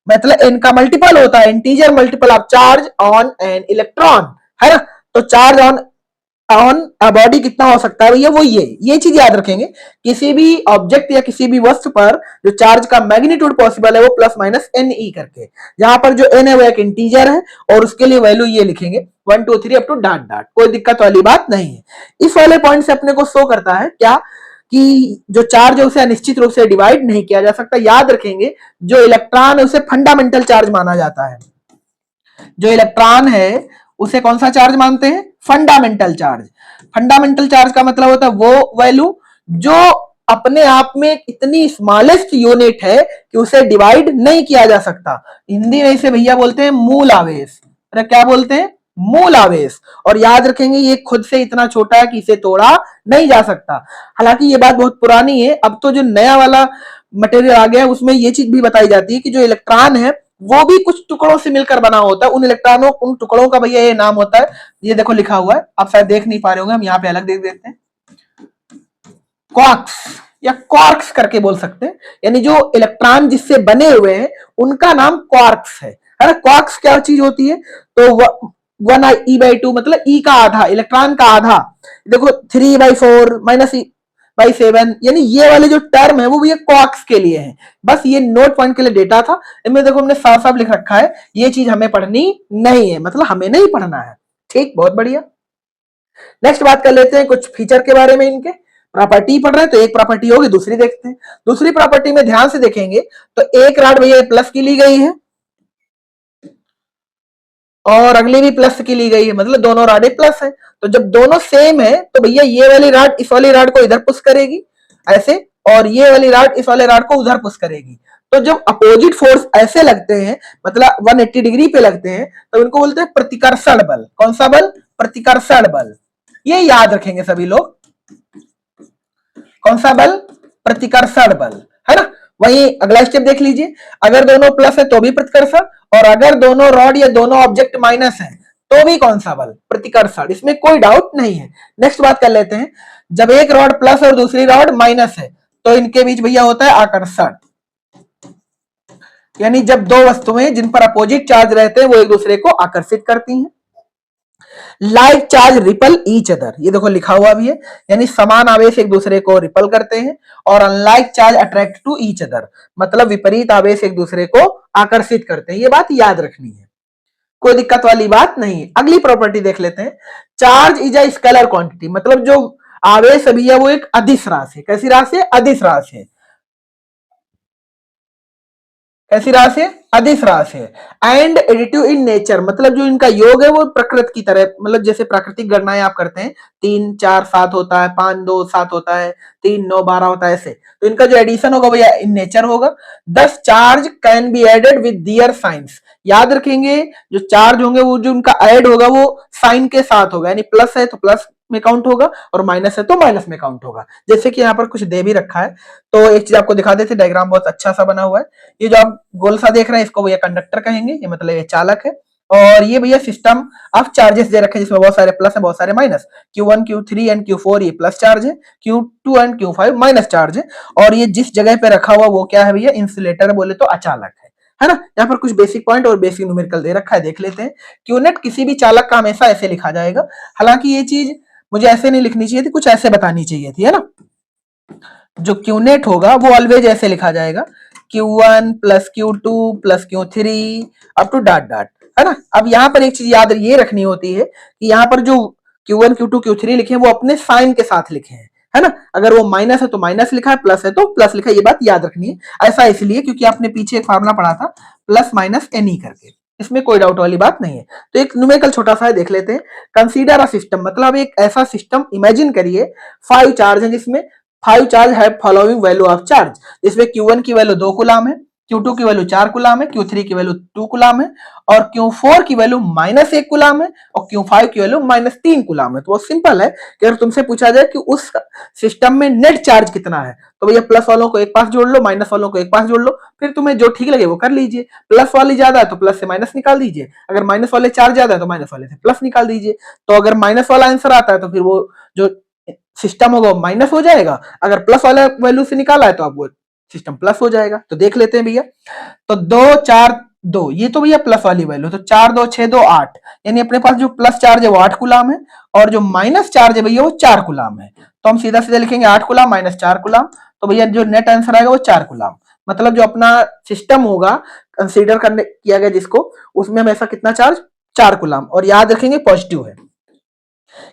मतलब n का मल्टीपल होता है, integer multiple of charge on an electron, है ना। तो charge on on a body कितना हो सकता है भैया, वो ये चीज याद रखेंगे। किसी भी ऑब्जेक्ट या किसी भी वस्तु पर जो चार्ज का मैग्नीट्यूड पॉसिबल है वो प्लस माइनस एन ई करके, जहां पर जो एन है वो एक इंटीजर है और उसके लिए वैल्यू ये लिखेंगे 1 2 3 अप टू डॉट डॉट, कोई दिक्कत वाली बात नहीं है। इस वाले पॉइंट से अपने को शो करता है क्या कि जो चार्ज है उसे अनिश्चित रूप से डिवाइड नहीं किया जा सकता। याद रखेंगे जो इलेक्ट्रॉन है उसे फंडामेंटल चार्ज माना जाता है। जो इलेक्ट्रॉन है उसे कौन सा चार्ज मानते हैं, फंडामेंटल चार्ज। फंडामेंटल चार्ज का मतलब होता है वो वैल्यू जो अपने आप में इतनी स्मॉलेस्ट यूनिट है कि उसे डिवाइड नहीं किया जा सकता। हिंदी में इसे भैया बोलते हैं मूल आवेश। अरे क्या बोलते हैं, मूल आवेश। और याद रखेंगे ये खुद से इतना छोटा है कि इसे तोड़ा नहीं जा सकता। हालांकि ये बात बहुत पुरानी है, अब तो जो नया वाला मटेरियल आ गया है उसमें ये चीज भी बताई जाती है कि जो इलेक्ट्रॉन है वो भी कुछ टुकड़ों से मिलकर बना होता है। उन इलेक्ट्रॉनों उन टुकड़ों का भैया ये नाम होता है, ये देखो लिखा हुआ है, आप शायद देख नहीं पा रहे होंगे, हम यहाँ पे अलग देख देते हैं, क्वार्क्स या क्वार्क्स करके बोल सकते हैं। यानी जो इलेक्ट्रॉन जिससे बने हुए हैं उनका नाम क्वार्क्स है ना। क्वार्क्स क्या चीज होती है, तो 1e/2 मतलब ई का आधा, इलेक्ट्रॉन का आधा। देखो 3/4 माइनस E/7, यानी ये वाले जो टर्म है वो भी क्वार्क्स के लिए है। बस ये नोट पॉइंट के लिए डेटा था, इनमें देखो हमने साफ साफ लिख रखा है ये चीज हमें पढ़नी नहीं है, मतलब हमें नहीं पढ़ना है। ठीक, बहुत बढ़िया। नेक्स्ट बात कर लेते हैं कुछ फीचर के बारे में। इनके प्रॉपर्टी पढ़ रहे हैं तो एक प्रॉपर्टी होगी, दूसरी देखते हैं। दूसरी प्रॉपर्टी में ध्यान से देखेंगे तो एक रॉड भैया प्लस की ली गई है और अगली भी प्लस की ली गई है, मतलब दोनों रॉड प्लस है। तो जब दोनों सेम है तो भैया ये वाली रॉड इस वाली रॉड को इधर पुश करेगी ऐसे, और ये वाली रॉड इस वाले रॉड को उधर पुश करेगी। तो जब अपोजिट फोर्स ऐसे लगते हैं, मतलब 180 डिग्री पे लगते हैं, तो इनको बोलते हैं प्रतिकर्षण बल। कौन सा बल, प्रतिकर्षण बल। ये याद रखेंगे सभी लोग, कौन सा बल, प्रतिकर्षण बल, है ना। वही अगला स्टेप देख लीजिए, अगर दोनों प्लस है तो भी प्रतिकर्षण, और अगर दोनों रॉड या दोनों ऑब्जेक्ट माइनस है तो भी कौन सा बल, प्रतिकर्षण, इसमें कोई डाउट नहीं है। नेक्स्ट बात कर लेते हैं, जब एक रॉड प्लस और दूसरी रॉड माइनस है तो इनके बीच भैया होता है आकर्षण। यानी जब दो वस्तुएं जिन पर अपोजिट चार्ज रहते हैं वो एक दूसरे को आकर्षित करती हैं। Like charge ripple each other, ये देखो लिखा हुआ भी है, यानी समान आवेश एक दूसरे को रिपल करते हैं, और unlike charge attract to each other, मतलब विपरीत आवेश एक दूसरे को आकर्षित करते हैं। ये बात याद रखनी है, कोई दिक्कत वाली बात नहीं है। अगली प्रॉपर्टी देख लेते हैं, charge is a scalar quantity, मतलब जो आवेश अभी है वो एक अदिश राशि है। कैसी राशि है, अदिश राशि है। कैसी राशि है, अदिश राशि है। एंड एडिटिव इन नेचर, मतलब जो इनका योग है वो प्रकृति की तरह, मतलब जैसे प्राकृतिक गणनाएं आप करते हैं 3 4 7 होता है, 5 2 7 होता है, 3 9 12 होता है, ऐसे तो इनका जो एडिशन होगा वो इन नेचर होगा। 10 charge can be added with their science, याद रखेंगे जो चार्ज होंगे वो जो उनका ऐड होगा वो साइन के साथ होगा, यानी प्लस है तो प्लस में काउंट होगा और माइनस है तो माइनस में काउंट होगा। जैसे कि यहाँ पर कुछ दे भी रखा है, तो एक चीज आपको दिखा देते, डायग्राम बहुत अच्छा सा बना हुआ है। ये जो आप गोल सा देख रहे हैं इसको भैया कंडक्टर कहेंगे, ये मतलब ये चालक है। और ये भैया सिस्टम ऑफ चार्जेस दे रखे हैं जिसमें बहुत सारे प्लस है बहुत सारे minus. Q1 Q3 and Q4 ये प्लस चार्ज है, Q2 and Q5 minus charge है। और ये जिस जगह पे रखा हुआ वो क्या है भैया, इंसुलेटर बोले तो अचालक है ना। यहाँ पर कुछ बेसिक पॉइंट और बेसिक न्यूमेरिकल दे रखा है, देख लेते हैं। क्यूनेट किसी भी चालक का हमेशा ऐसे लिखा जाएगा, हालांकि ये चीज मुझे ऐसे नहीं लिखनी चाहिए थी, कुछ ऐसे बतानी चाहिए थी, है ना। जो क्यूनेट होगा वो ऑलवेज ऐसे लिखा जाएगा, Q1 plus Q2 plus Q3 up to dot dot, है ना। अब यहाँ पर एक चीज याद ये रखनी होती है कि यहाँ पर जो Q1 Q2 Q3 लिखे हैं वो अपने साइन के साथ लिखे हैं, है ना। अगर वो माइनस है तो माइनस लिखा है, प्लस है तो प्लस लिखा है, ये बात याद रखनी है। ऐसा इसलिए क्योंकि आपने पीछे एक फार्मूला पढ़ा था प्लस माइनस एनी करके, इसमें कोई डाउट वाली बात नहीं है। तो एक न्यूमेरिकल छोटा सा है, देख लेते हैं। कंसीडर अ सिस्टम, मतलब एक ऐसा सिस्टम इमेजिन करिए, 5 चार्ज है, जिसमें 5 चार्ज है फॉलोइंग वैल्यू ऑफ चार्ज, जिसमें Q1 की वैल्यू 2 कूलाम है, Q2 की वैल्यू 4 कूलाम है, Q3 की वैल्यू 2 कूलाम है, और Q4 की वैल्यू -1 कूलाम है, और Q5 की वैल्यू -3 कूलाम है। तो वो सिंपल है कि अगर तुमसे पूछा जाए कि उस सिस्टम में नेट चार्ज कितना है, तो भैया प्लस वालों को एक पास जोड़ लो, माइनस वालों को एक पास जोड़ लो, फिर तुम्हें जो ठीक लगे वो कर लीजिए। प्लस वाली ज्यादा है तो प्लस से माइनस निकाल दीजिए, अगर माइनस वाले चार्ज ज्यादा है तो माइनस वाले से प्लस निकाल दीजिए। तो अगर माइनस वाला आंसर आता है तो फिर वो जो सिस्टम होगा वो माइनस हो जाएगा, अगर प्लस वाला वैल्यू से निकाला है तो आप वो सिस्टम प्लस हो जाएगा। तो देख लेते हैं भैया, तो 2 4 2, ये तो भैया प्लस वाली वैल्यू, तो 4 2 6 2 8, यानी अपने पास जो प्लस चार्ज है वो 8 कूलाम है, और जो माइनस चार्ज है भैया वो 4 कूलाम है। तो हम सीधा सीधा लिखेंगे 8 कूलाम माइनस 4 कूलाम, तो भैया जो नेट आंसर आएगा वो 4 कूलाम। मतलब जो अपना सिस्टम होगा कंसीडर करने किया गया जिसको, उसमें हमेशा कितना चार्ज, 4 कूलाम, और याद रखेंगे पॉजिटिव है,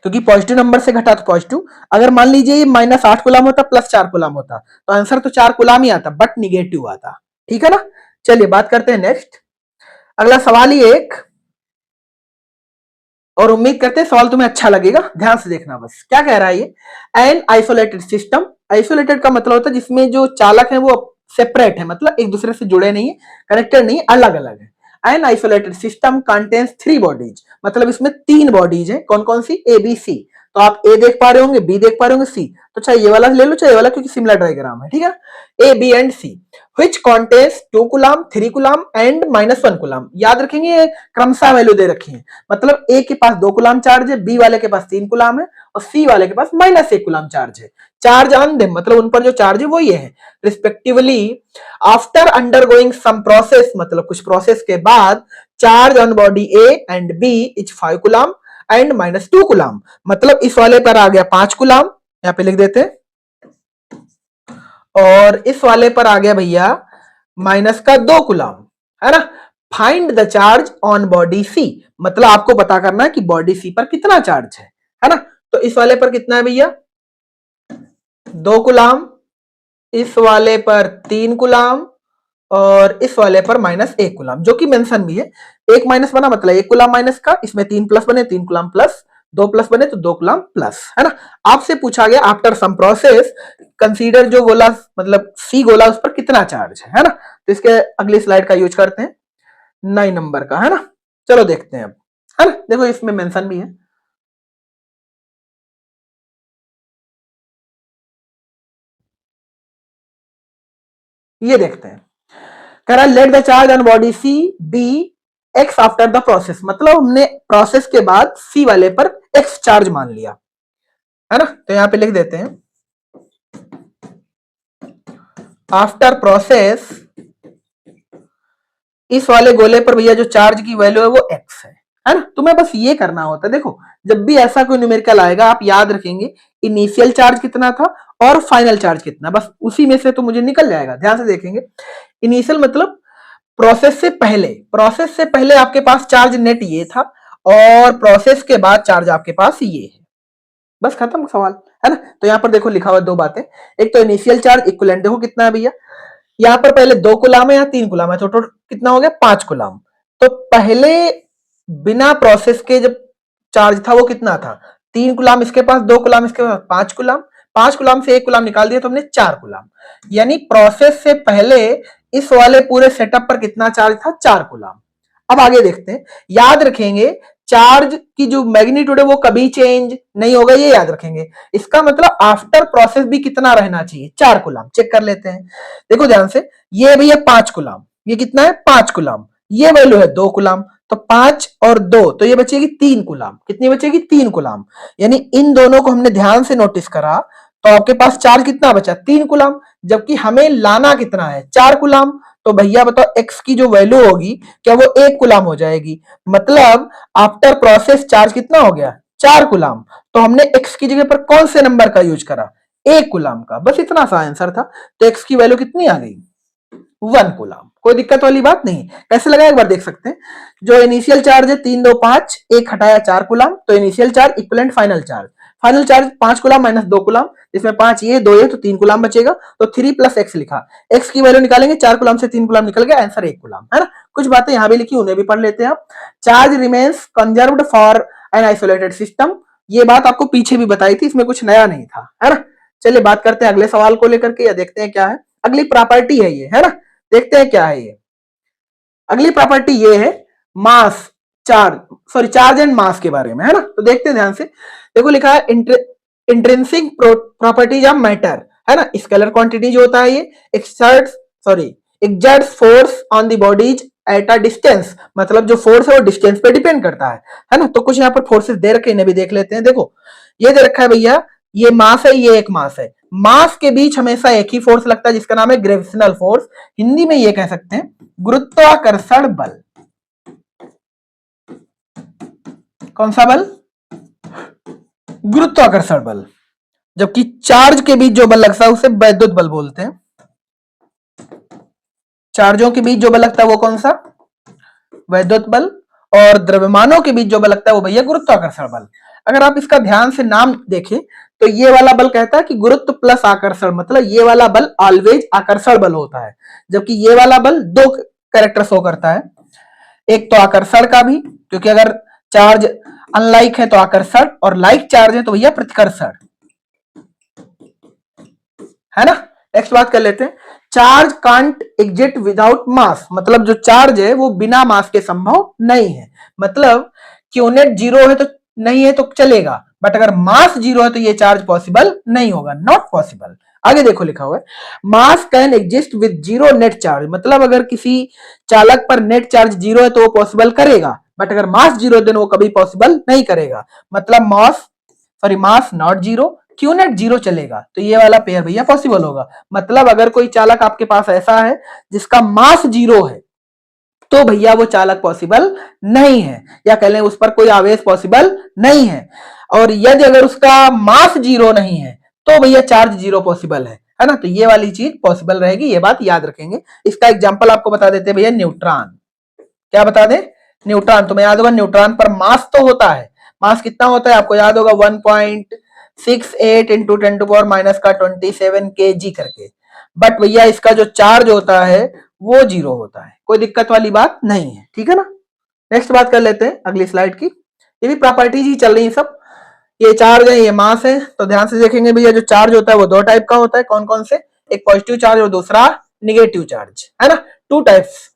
क्योंकि पॉजिटिव नंबर से घटा तो पॉजिटिव। अगर मान लीजिए ये -8 कूलाम होता, +4 कूलाम होता, तो आंसर तो 4 कूलाम ही आता, बट निगेटिव आता। ठीक है ना। चलिए बात करते हैं नेक्स्ट, अगला सवाल ही एक, और उम्मीद करते हैं सवाल तुम्हें अच्छा लगेगा, ध्यान से देखना बस। क्या कह रहा है ये, एन आइसोलेटेड सिस्टम, आइसोलेटेड का मतलब होता है जिसमें जो चालक है वो सेपरेट है, मतलब एक दूसरे से जुड़े नहीं है, कनेक्टेड नहीं, अलग अलग है। An isolated system contains 3 bodies, मतलब इसमें 3 बॉडीज हैं, कौन कौन सी, ए बी सी। तो आप ए देख पा रहे होंगे, बी देख पा रहे होंगे, सी, तो चाहे ये वाला ले लो चाहे ये वाला, क्योंकि सिमिलर डायग्राम है। ठीक है, A B and C, which contains 2 coulomb 3 coulomb and -1 coulomb. याद रखेंगे ये क्रमशः वैल्यू दे रखी है, मतलब ए के पास 2 कूलाम चार्ज है, बी वाले के पास 3 कूलाम है, और सी वाले के पास -1 कूलाम चार्ज है। चार्ज ऑन देम, मतलब उन पर जो चार्ज है वो ये है respectively, after undergoing some process, मतलब कुछ प्रोसेस के बाद, charge on body A and B is 5 coulomb and -2 coulomb. मतलब इस वाले पर आ गया 5 कूलाम, यहां पे लिख देते हैं, और इस वाले पर आ गया भैया -2 कूलाम, है ना। Find the charge on body C, मतलब आपको पता करना है कि बॉडी सी पर कितना चार्ज है ना। तो इस वाले पर कितना है भैया, 2 कूलाम, इस वाले पर 3 कूलाम, और इस वाले पर -1 कूलाम, जो कि मेंशन भी है। एक माइनस बना मतलब 1 कूलाम माइनस का, इसमें 3 प्लस बने 3 कूलाम प्लस, 2 प्लस बने तो 2 कूलाम प्लस, है ना। आपसे पूछा गया आफ्टर सम प्रोसेस कंसीडर, जो बोला मतलब सी गोला, उस पर कितना चार्ज है ना। तो इसके अगली स्लाइड का यूज करते हैं, 9 नंबर का, है ना। चलो देखते हैं अब, है ना। देखो इसमें मेंशन भी है, ये देखते हैं। कह रहा है let the charge on body C be X after the process, मतलब हमने प्रोसेस के बाद सी वाले पर एक्स चार्ज मान लिया, है ना। तो यहां पे लिख देते हैं आफ्टर प्रोसेस, इस वाले गोले पर भैया जो चार्ज की वैल्यू है वो एक्स है ना। तुम्हें बस ये करना होता है, देखो जब भी ऐसा कोई न्यूमेरिकल आएगा आप याद रखेंगे इनिशियल चार्ज कितना था और फाइनल चार्ज कितना, बस उसी में से तो मुझे निकल जाएगा। ध्यान से देखेंगे, इनिशियल मतलब प्रोसेस से पहले आपके पास चार्ज नेट ये था, और प्रोसेस के बाद चार्ज आपके पास ये है, बस खत्म सवाल, है ना। तो यहां पर देखो लिखा हुआ 2 बातें, एक तो इनिशियल चार्ज इक्विवेलेंट, देखो कितना है भैया, यहां पर पहले 2 कूलाम है, यहां 3 कूलाम है, तो टोटल कितना हो गया 5 कूलाम। तो पहले बिना प्रोसेस के जब चार्ज था वो कितना था, 3 कूलाम इसके पास, 2 कूलाम इसके पास, 5 कूलाम। 5 कूलाम से 1 कूलाम निकाल दिया तो हमने 4 कूलाम, यानी प्रोसेस से पहले इस वाले पूरे सेटअप पर कितना चार्ज था, 4 कूलाम। अब आगे देखते हैं, याद रखेंगे चार्ज की जो मैग्नीट्यूड है वो कभी चेंज नहीं होगा, ये याद रखेंगे। इसका मतलब आफ्टर प्रोसेस भी कितना रहना चाहिए, 4 कूलाम। चेक कर लेते हैं, देखो ध्यान से, ये भी है 5 कूलाम, ये कितना है 5 कूलाम, ये वैल्यू है 2 कूलाम, तो 5 और 2 तो ये बचेगी 3 कूलाम, कितनी बचेगी 3 कूलाम, यानी इन दोनों को हमने ध्यान से नोटिस करा तो आपके पास चार्ज कितना बचा 3 कूलाम, जबकि हमें लाना कितना है 4 कूलाम। तो भैया बताओ एक्स की जो वैल्यू होगी क्या वो 1 कूलाम हो जाएगी, मतलब आफ्टर प्रोसेस चार्ज कितना हो गया 4 कूलाम। तो हमने एक्स की जगह पर कौन से नंबर का यूज करा, 1 कूलाम का, बस इतना सा आंसर था। तो एक्स की वैल्यू कितनी आ गई 1 कूलाम, कोई दिक्कत वाली बात नहीं। कैसे लगा एक बार देख सकते हैं, जो इनिशियल चार्ज है 3 2 5, एक हटाया 4 कूलाम, तो initial charge equivalent final charge, final charge 5 coulomb minus 2 coulomb, जिसमें 5 ये 2 ये तो 3 कूलम बचेगा, तो 3 प्लस एक्स लिखा, एक्स की वैल्यू निकालेंगे, 4 कूलम से 3 कूलम निकल गया, आंसर 1 कूलम, है ना। कुछ बातें यहां भी लिखी, उन्हें भी पढ़ लेते हैं आप। Charge remains conserved for an isolated system, ये बात आपको पीछे भी बताई थी, इसमें कुछ नया नहीं था, है ना। चलिए बात करते हैं अगले सवाल को लेकर के, या देखते हैं क्या है अगली प्रॉपर्टी है ये, है ना। देखते हैं क्या है ये अगली प्रॉपर्टी, ये है मास चार्ज एंड मास के बारे में, है ना। तो देखते हैं ध्यान से, देखो लिखा है इंट्रिंसिक प्रॉपर्टीज ऑफ मैटर, है ना। स्केलर क्वांटिटी जो होता है ये exerts force on the bodies at a distance, मतलब जो फोर्स है वो डिस्टेंस पे डिपेंड करता है ना। तो कुछ यहाँ पर फोर्सेस दे रखे, इन्हें भी देख लेते हैं। देखो ये दे रखा है भैया, ये मास है, ये एक मास है, मास के बीच हमेशा एक ही फोर्स लगता है जिसका नाम है ग्रेविटेशनल फोर्स, हिंदी में ये कह सकते हैं गुरुत्वाकर्षण बल। कौन सा बल? गुरुत्वाकर्षण बल। जबकि चार्ज के बीच जो बल लगता है उसे वैद्युत बल बोलते हैं। चार्जों के बीच जो बल लगता है वो कौन सा? वैद्युत बल। और द्रव्यमानों के बीच जो बल लगता है वो भैया गुरुत्वाकर्षण बल। अगर आप इसका ध्यान से नाम देखें तो ये वाला बल कहता है कि गुरुत्व प्लस आकर्षण, मतलब ये वाला बल ऑलवेज आकर्षण बल होता है, जबकि ये वाला बल दो कैरेक्टर शो करता है। एक तो आकर्षण का भी, क्योंकि अगर चार्ज अनलाइक है तो आकर्षण, और लाइक चार्ज है तो भैया प्रतिकर्षण, है ना। नेक्स्ट बात कर लेते हैं, चार्ज कांट एग्जिट विदाउट मास, मतलब जो चार्ज है वो बिना मास के संभव नहीं है। मतलब क्यू नेट जीरो है तो नहीं है तो चलेगा, बट अगर मास जीरो है तो ये चार्ज पॉसिबल नहीं होगा, नॉट पॉसिबल। आगे देखो लिखा हुआ है, मास can exist with zero net charge, मतलब अगर किसी चालक पर नेट चार्ज जीरो है तो वो पॉसिबल करेगा, बट अगर मास जीरो है तो वो कभी पॉसिबल नहीं करेगा। मतलब मास not zero, Q net zero चलेगा, तो ये वाला पेयर भैया पॉसिबल होगा। मतलब अगर कोई चालक आपके पास ऐसा है जिसका मास जीरो है तो भैया वो चालक पॉसिबल नहीं है, या कह लें उस पर कोई आवेश पॉसिबल नहीं है। और यदि अगर उसका मास जीरो नहीं है तो भैया चार्ज जीरो पॉसिबल है ना। तो ये वाली चीज पॉसिबल रहेगी, ये बात याद रखेंगे। इसका एग्जांपल आपको बता देते हैं भैया, न्यूट्रॉन। क्या बता दें? न्यूट्रॉन। तुम्हें याद होगा न्यूट्रॉन पर मास तो होता है, मास कितना होता है आपको याद होगा, 1.68 इंटू 10 टू पावर माइनस का 27 kg करके। बट भैया इसका जो चार्ज होता है वो जीरो होता है, कोई दिक्कत वाली बात नहीं है, ठीक है ना। नेक्स्ट बात कर लेते हैं अगली स्लाइड की, ये भी प्रॉपर्टीज ही चल रही है सब। ये चार्ज है, ये मास है, तो ध्यान से देखेंगे भैया, जो चार्ज होता है वो दो टाइप का होता है, कौन कौन से? एक पॉजिटिव चार्ज और दूसरा निगेटिव चार्ज, है ना, टू टाइप्स।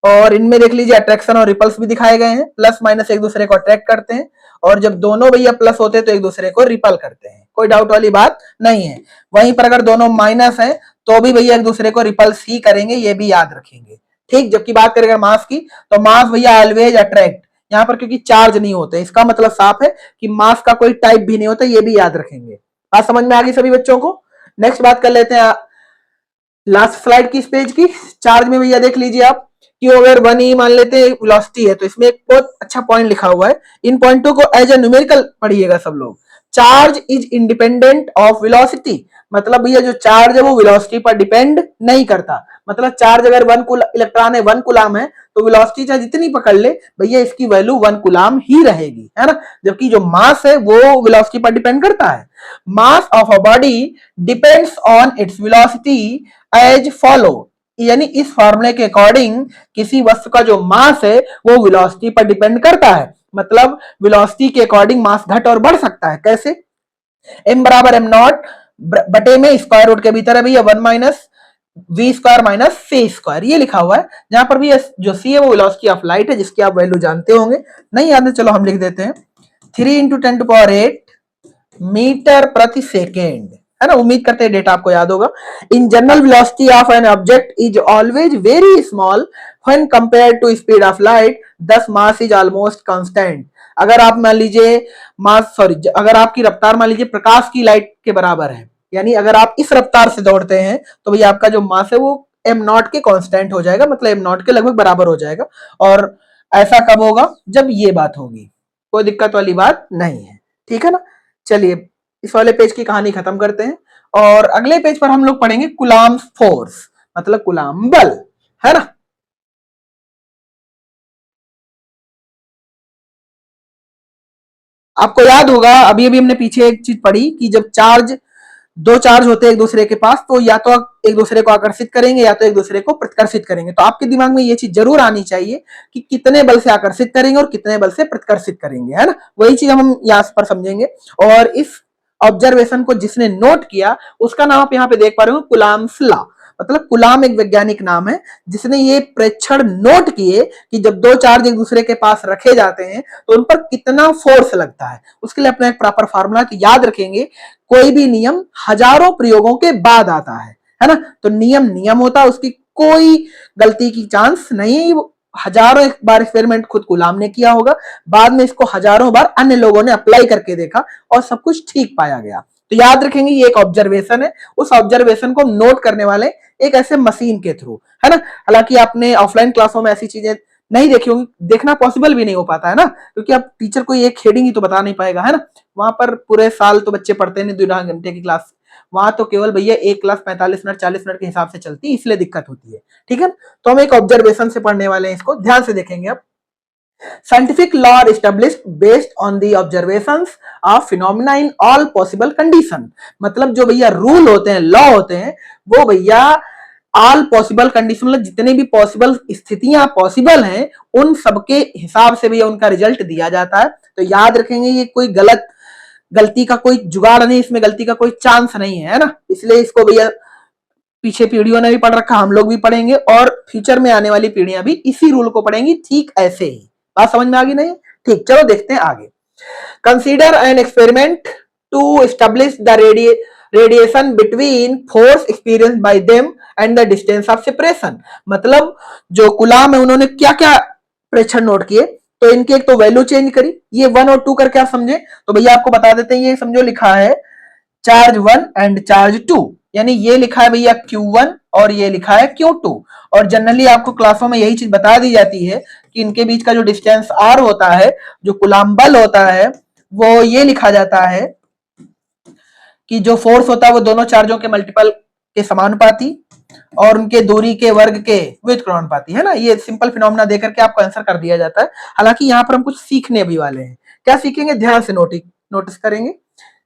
और इनमें देख लीजिए अट्रैक्शन और रिपल्स भी दिखाए गए हैं, प्लस माइनस एक दूसरे को अट्रैक्ट करते हैं, और जब दोनों भैया प्लस होते हैं तो एक दूसरे को रिपल करते हैं, कोई डाउट वाली बात नहीं है। वहीं पर अगर दोनों माइनस है तो भी भैया एक दूसरे को रिपल्स ही करेंगे, ये भी याद रखेंगे, ठीक। जबकि बात करें मास की, तो मास भैया ऑलवेज अट्रैक्ट, यहाँ पर क्योंकि चार्ज नहीं होते, इसका मतलब साफ है कि मास का कोई टाइप भी नहीं होता, ये भी याद रखेंगे। बात समझ में आ गई सभी बच्चों को? नेक्स्ट बात कर लेते हैं लास्ट स्लाइड की, इस पेज की। चार्ज में भैया देख लीजिए आप कि अगर 1 e मान लेते हैं वेलोसिटी है, तो इसमें एक बहुत अच्छा पॉइंट लिखा हुआ है, इन पॉइंटों को एज ए न्यूमेरिकल पढ़िएगा सब लोग। Charge is independent of velocity, मतलब भैया जो चार्ज है वो वेलोसिटी पर डिपेंड नहीं करता। मतलब चार्ज अगर इलेक्ट्रॉन है 1 कूलम है तो वेलोसिटी चाहे जितनी पकड़ ले भैया इसकी वैल्यू 1 कूलम ही रहेगी, है ना। जबकि जो मास है वो वेलोसिटी पर डिपेंड करता है। Mass of a body depends on its velocity as follow, यानी इस फॉर्मूले के अकॉर्डिंग किसी वस्तु का जो मास है वो वेलोसिटी पर डिपेंड करता है। मतलब वेलोसिटी के अकॉर्डिंग मास घट और बढ़ सकता है। कैसे? एम बराबर एम नॉट बटे में स्क्वायर रूट के भीतर है भैया 1 minus V square minus C square, ये लिखा हुआ है। जहां पर भी जो सी है वो वेलोसिटी ऑफ लाइट है, जिसकी आप वैल्यू जानते होंगे, नहीं याद है चलो हम लिख देते हैं, 3 इंटू 10 टू पावर 8 मीटर प्रति सेकेंड, है ना। उम्मीद करते हैं डेटा आपको याद होगा। In general velocity of an object is always very small when compared to speed of light, thus mass is almost constant. अगर आप मान लीजिए अगर आपकी रफ्तार मान लीजिए प्रकाश की लाइट के बराबर है, यानी अगर आप इस रफ्तार से दौड़ते हैं तो भैया आपका जो मास है वो एम नॉट के कांस्टेंट हो जाएगा, मतलब एम नॉट के लगभग बराबर हो जाएगा। और ऐसा कब होगा? जब ये बात होगी, कोई दिक्कत वाली बात नहीं है, ठीक है ना। चलिए इस वाले पेज की कहानी खत्म करते हैं, और अगले पेज पर हम लोग पढ़ेंगे कुलाम फोर्स, मतलब कुलाम बल, है ना। आपको याद होगा अभी अभी हमने पीछे एक चीज पढ़ी कि जब दो चार्ज होते हैं एक दूसरे के पास, तो या तो एक दूसरे को आकर्षित करेंगे या तो एक दूसरे को प्रतिकर्षित करेंगे। तो आपके दिमाग में ये चीज जरूर आनी चाहिए कि कितने बल से आकर्षित करेंगे और कितने बल से प्रतिकर्षित करेंगे, है ना। वही चीज हम यहाँ पर समझेंगे। और इस ऑब्जर्वेशन को जिसने नोट किया उसका नाम आप यहाँ पे देख पा रहे हो, कुलाम्स लॉ। मतलब कुलाम एक वैज्ञानिक नाम है जिसने ये प्रेक्षण नोट किए कि जब दो चार्ज एक दूसरे के पास रखे जाते हैं तो उन पर कितना फोर्स लगता है। उसके लिए अपना एक प्रॉपर फार्मूला याद रखेंगे, कोई भी नियम हजारों प्रयोगों के बाद आता है ना। तो नियम नियम होता है, उसकी कोई गलती की चांस नहीं। हजारों बार एक्सपेरिमेंट खुद गुलाम ने किया होगा, बाद में इसको हजारों बार अन्य लोगों ने अप्लाई करके देखा और सब कुछ ठीक पाया गया। तो याद रखेंगे ये एक ऑब्जर्वेशन है, उस ऑब्जर्वेशन को नोट करने वाले एक ऐसे मशीन के थ्रू, है ना। हालांकि आपने ऑफलाइन क्लासों में ऐसी चीजें नहीं देखी होंगी, देखना पॉसिबल भी नहीं हो पाता है ना, क्योंकि आप टीचर को एक हेडिंग ही तो बता नहीं पाएगा, है ना। वहां पर पूरे साल तो बच्चे पढ़ते नहीं, 2 घंटे की क्लास, वहां तो केवल भैया एक क्लास 45 मिनट 40 मिनट के हिसाब से चलती है, इसलिए दिक्कत होती है। ठीक है, तो हम एक ऑब्जर्वेशन से पढ़ने वाले हैं, इसको ध्यान से देखेंगे अब। Scientific law are established based on the observations of phenomena in all possible condition। मतलब जो भैया रूल होते हैं, लॉ होते हैं, वो भैया ऑल पॉसिबल कंडीशन, मतलब जितने भी पॉसिबल स्थितियां पॉसिबल हैं उन सबके हिसाब से भैया उनका रिजल्ट दिया जाता है। तो याद रखेंगे ये कोई गलती का कोई जुगाड़ नहीं, इसमें गलती का कोई चांस नहीं है ना। इसलिए इसको भैया पीछे पीढ़ियों ने भी पढ़ रखा, हम लोग भी पढ़ेंगे और फ्यूचर में आने वाली पीढ़ियां भी इसी रूल को पढ़ेंगी ठीक ऐसे ही। बात समझ में आ गई नहीं? ठीक, चलो देखते हैं आगे। Consider an experiment to establish the radiation between force experience by them and the distance of separation. मतलब जो कुलाम है उन्होंने क्या क्या प्रेक्षण नोट किए, तो इनकी एक तो वैल्यू चेंज करी, ये 1 और 2 करके आप समझे तो भैया आपको बता देते हैं, ये समझो लिखा है चार्ज 1 एंड चार्ज 2, यानी ये लिखा है भैया Q1 और ये लिखा है Q2। और जनरली आपको क्लासों में यही चीज बता दी जाती है कि इनके बीच का जो डिस्टेंस R होता है, जो कुलाम बल होता है, वो ये लिखा जाता है कि जो फोर्स होता है वो दोनों चार्जों के मल्टीपल के समानुपाती और उनके दूरी के वर्ग के व्युत्क्रमानुपाती, है ना। ये सिंपल फिनोमेना देकर के आपको आंसर कर दिया जाता है। हालांकि यहाँ पर हम कुछ सीखने भी वाले हैं। क्या सीखेंगे, ध्यान से नोटिस करेंगे,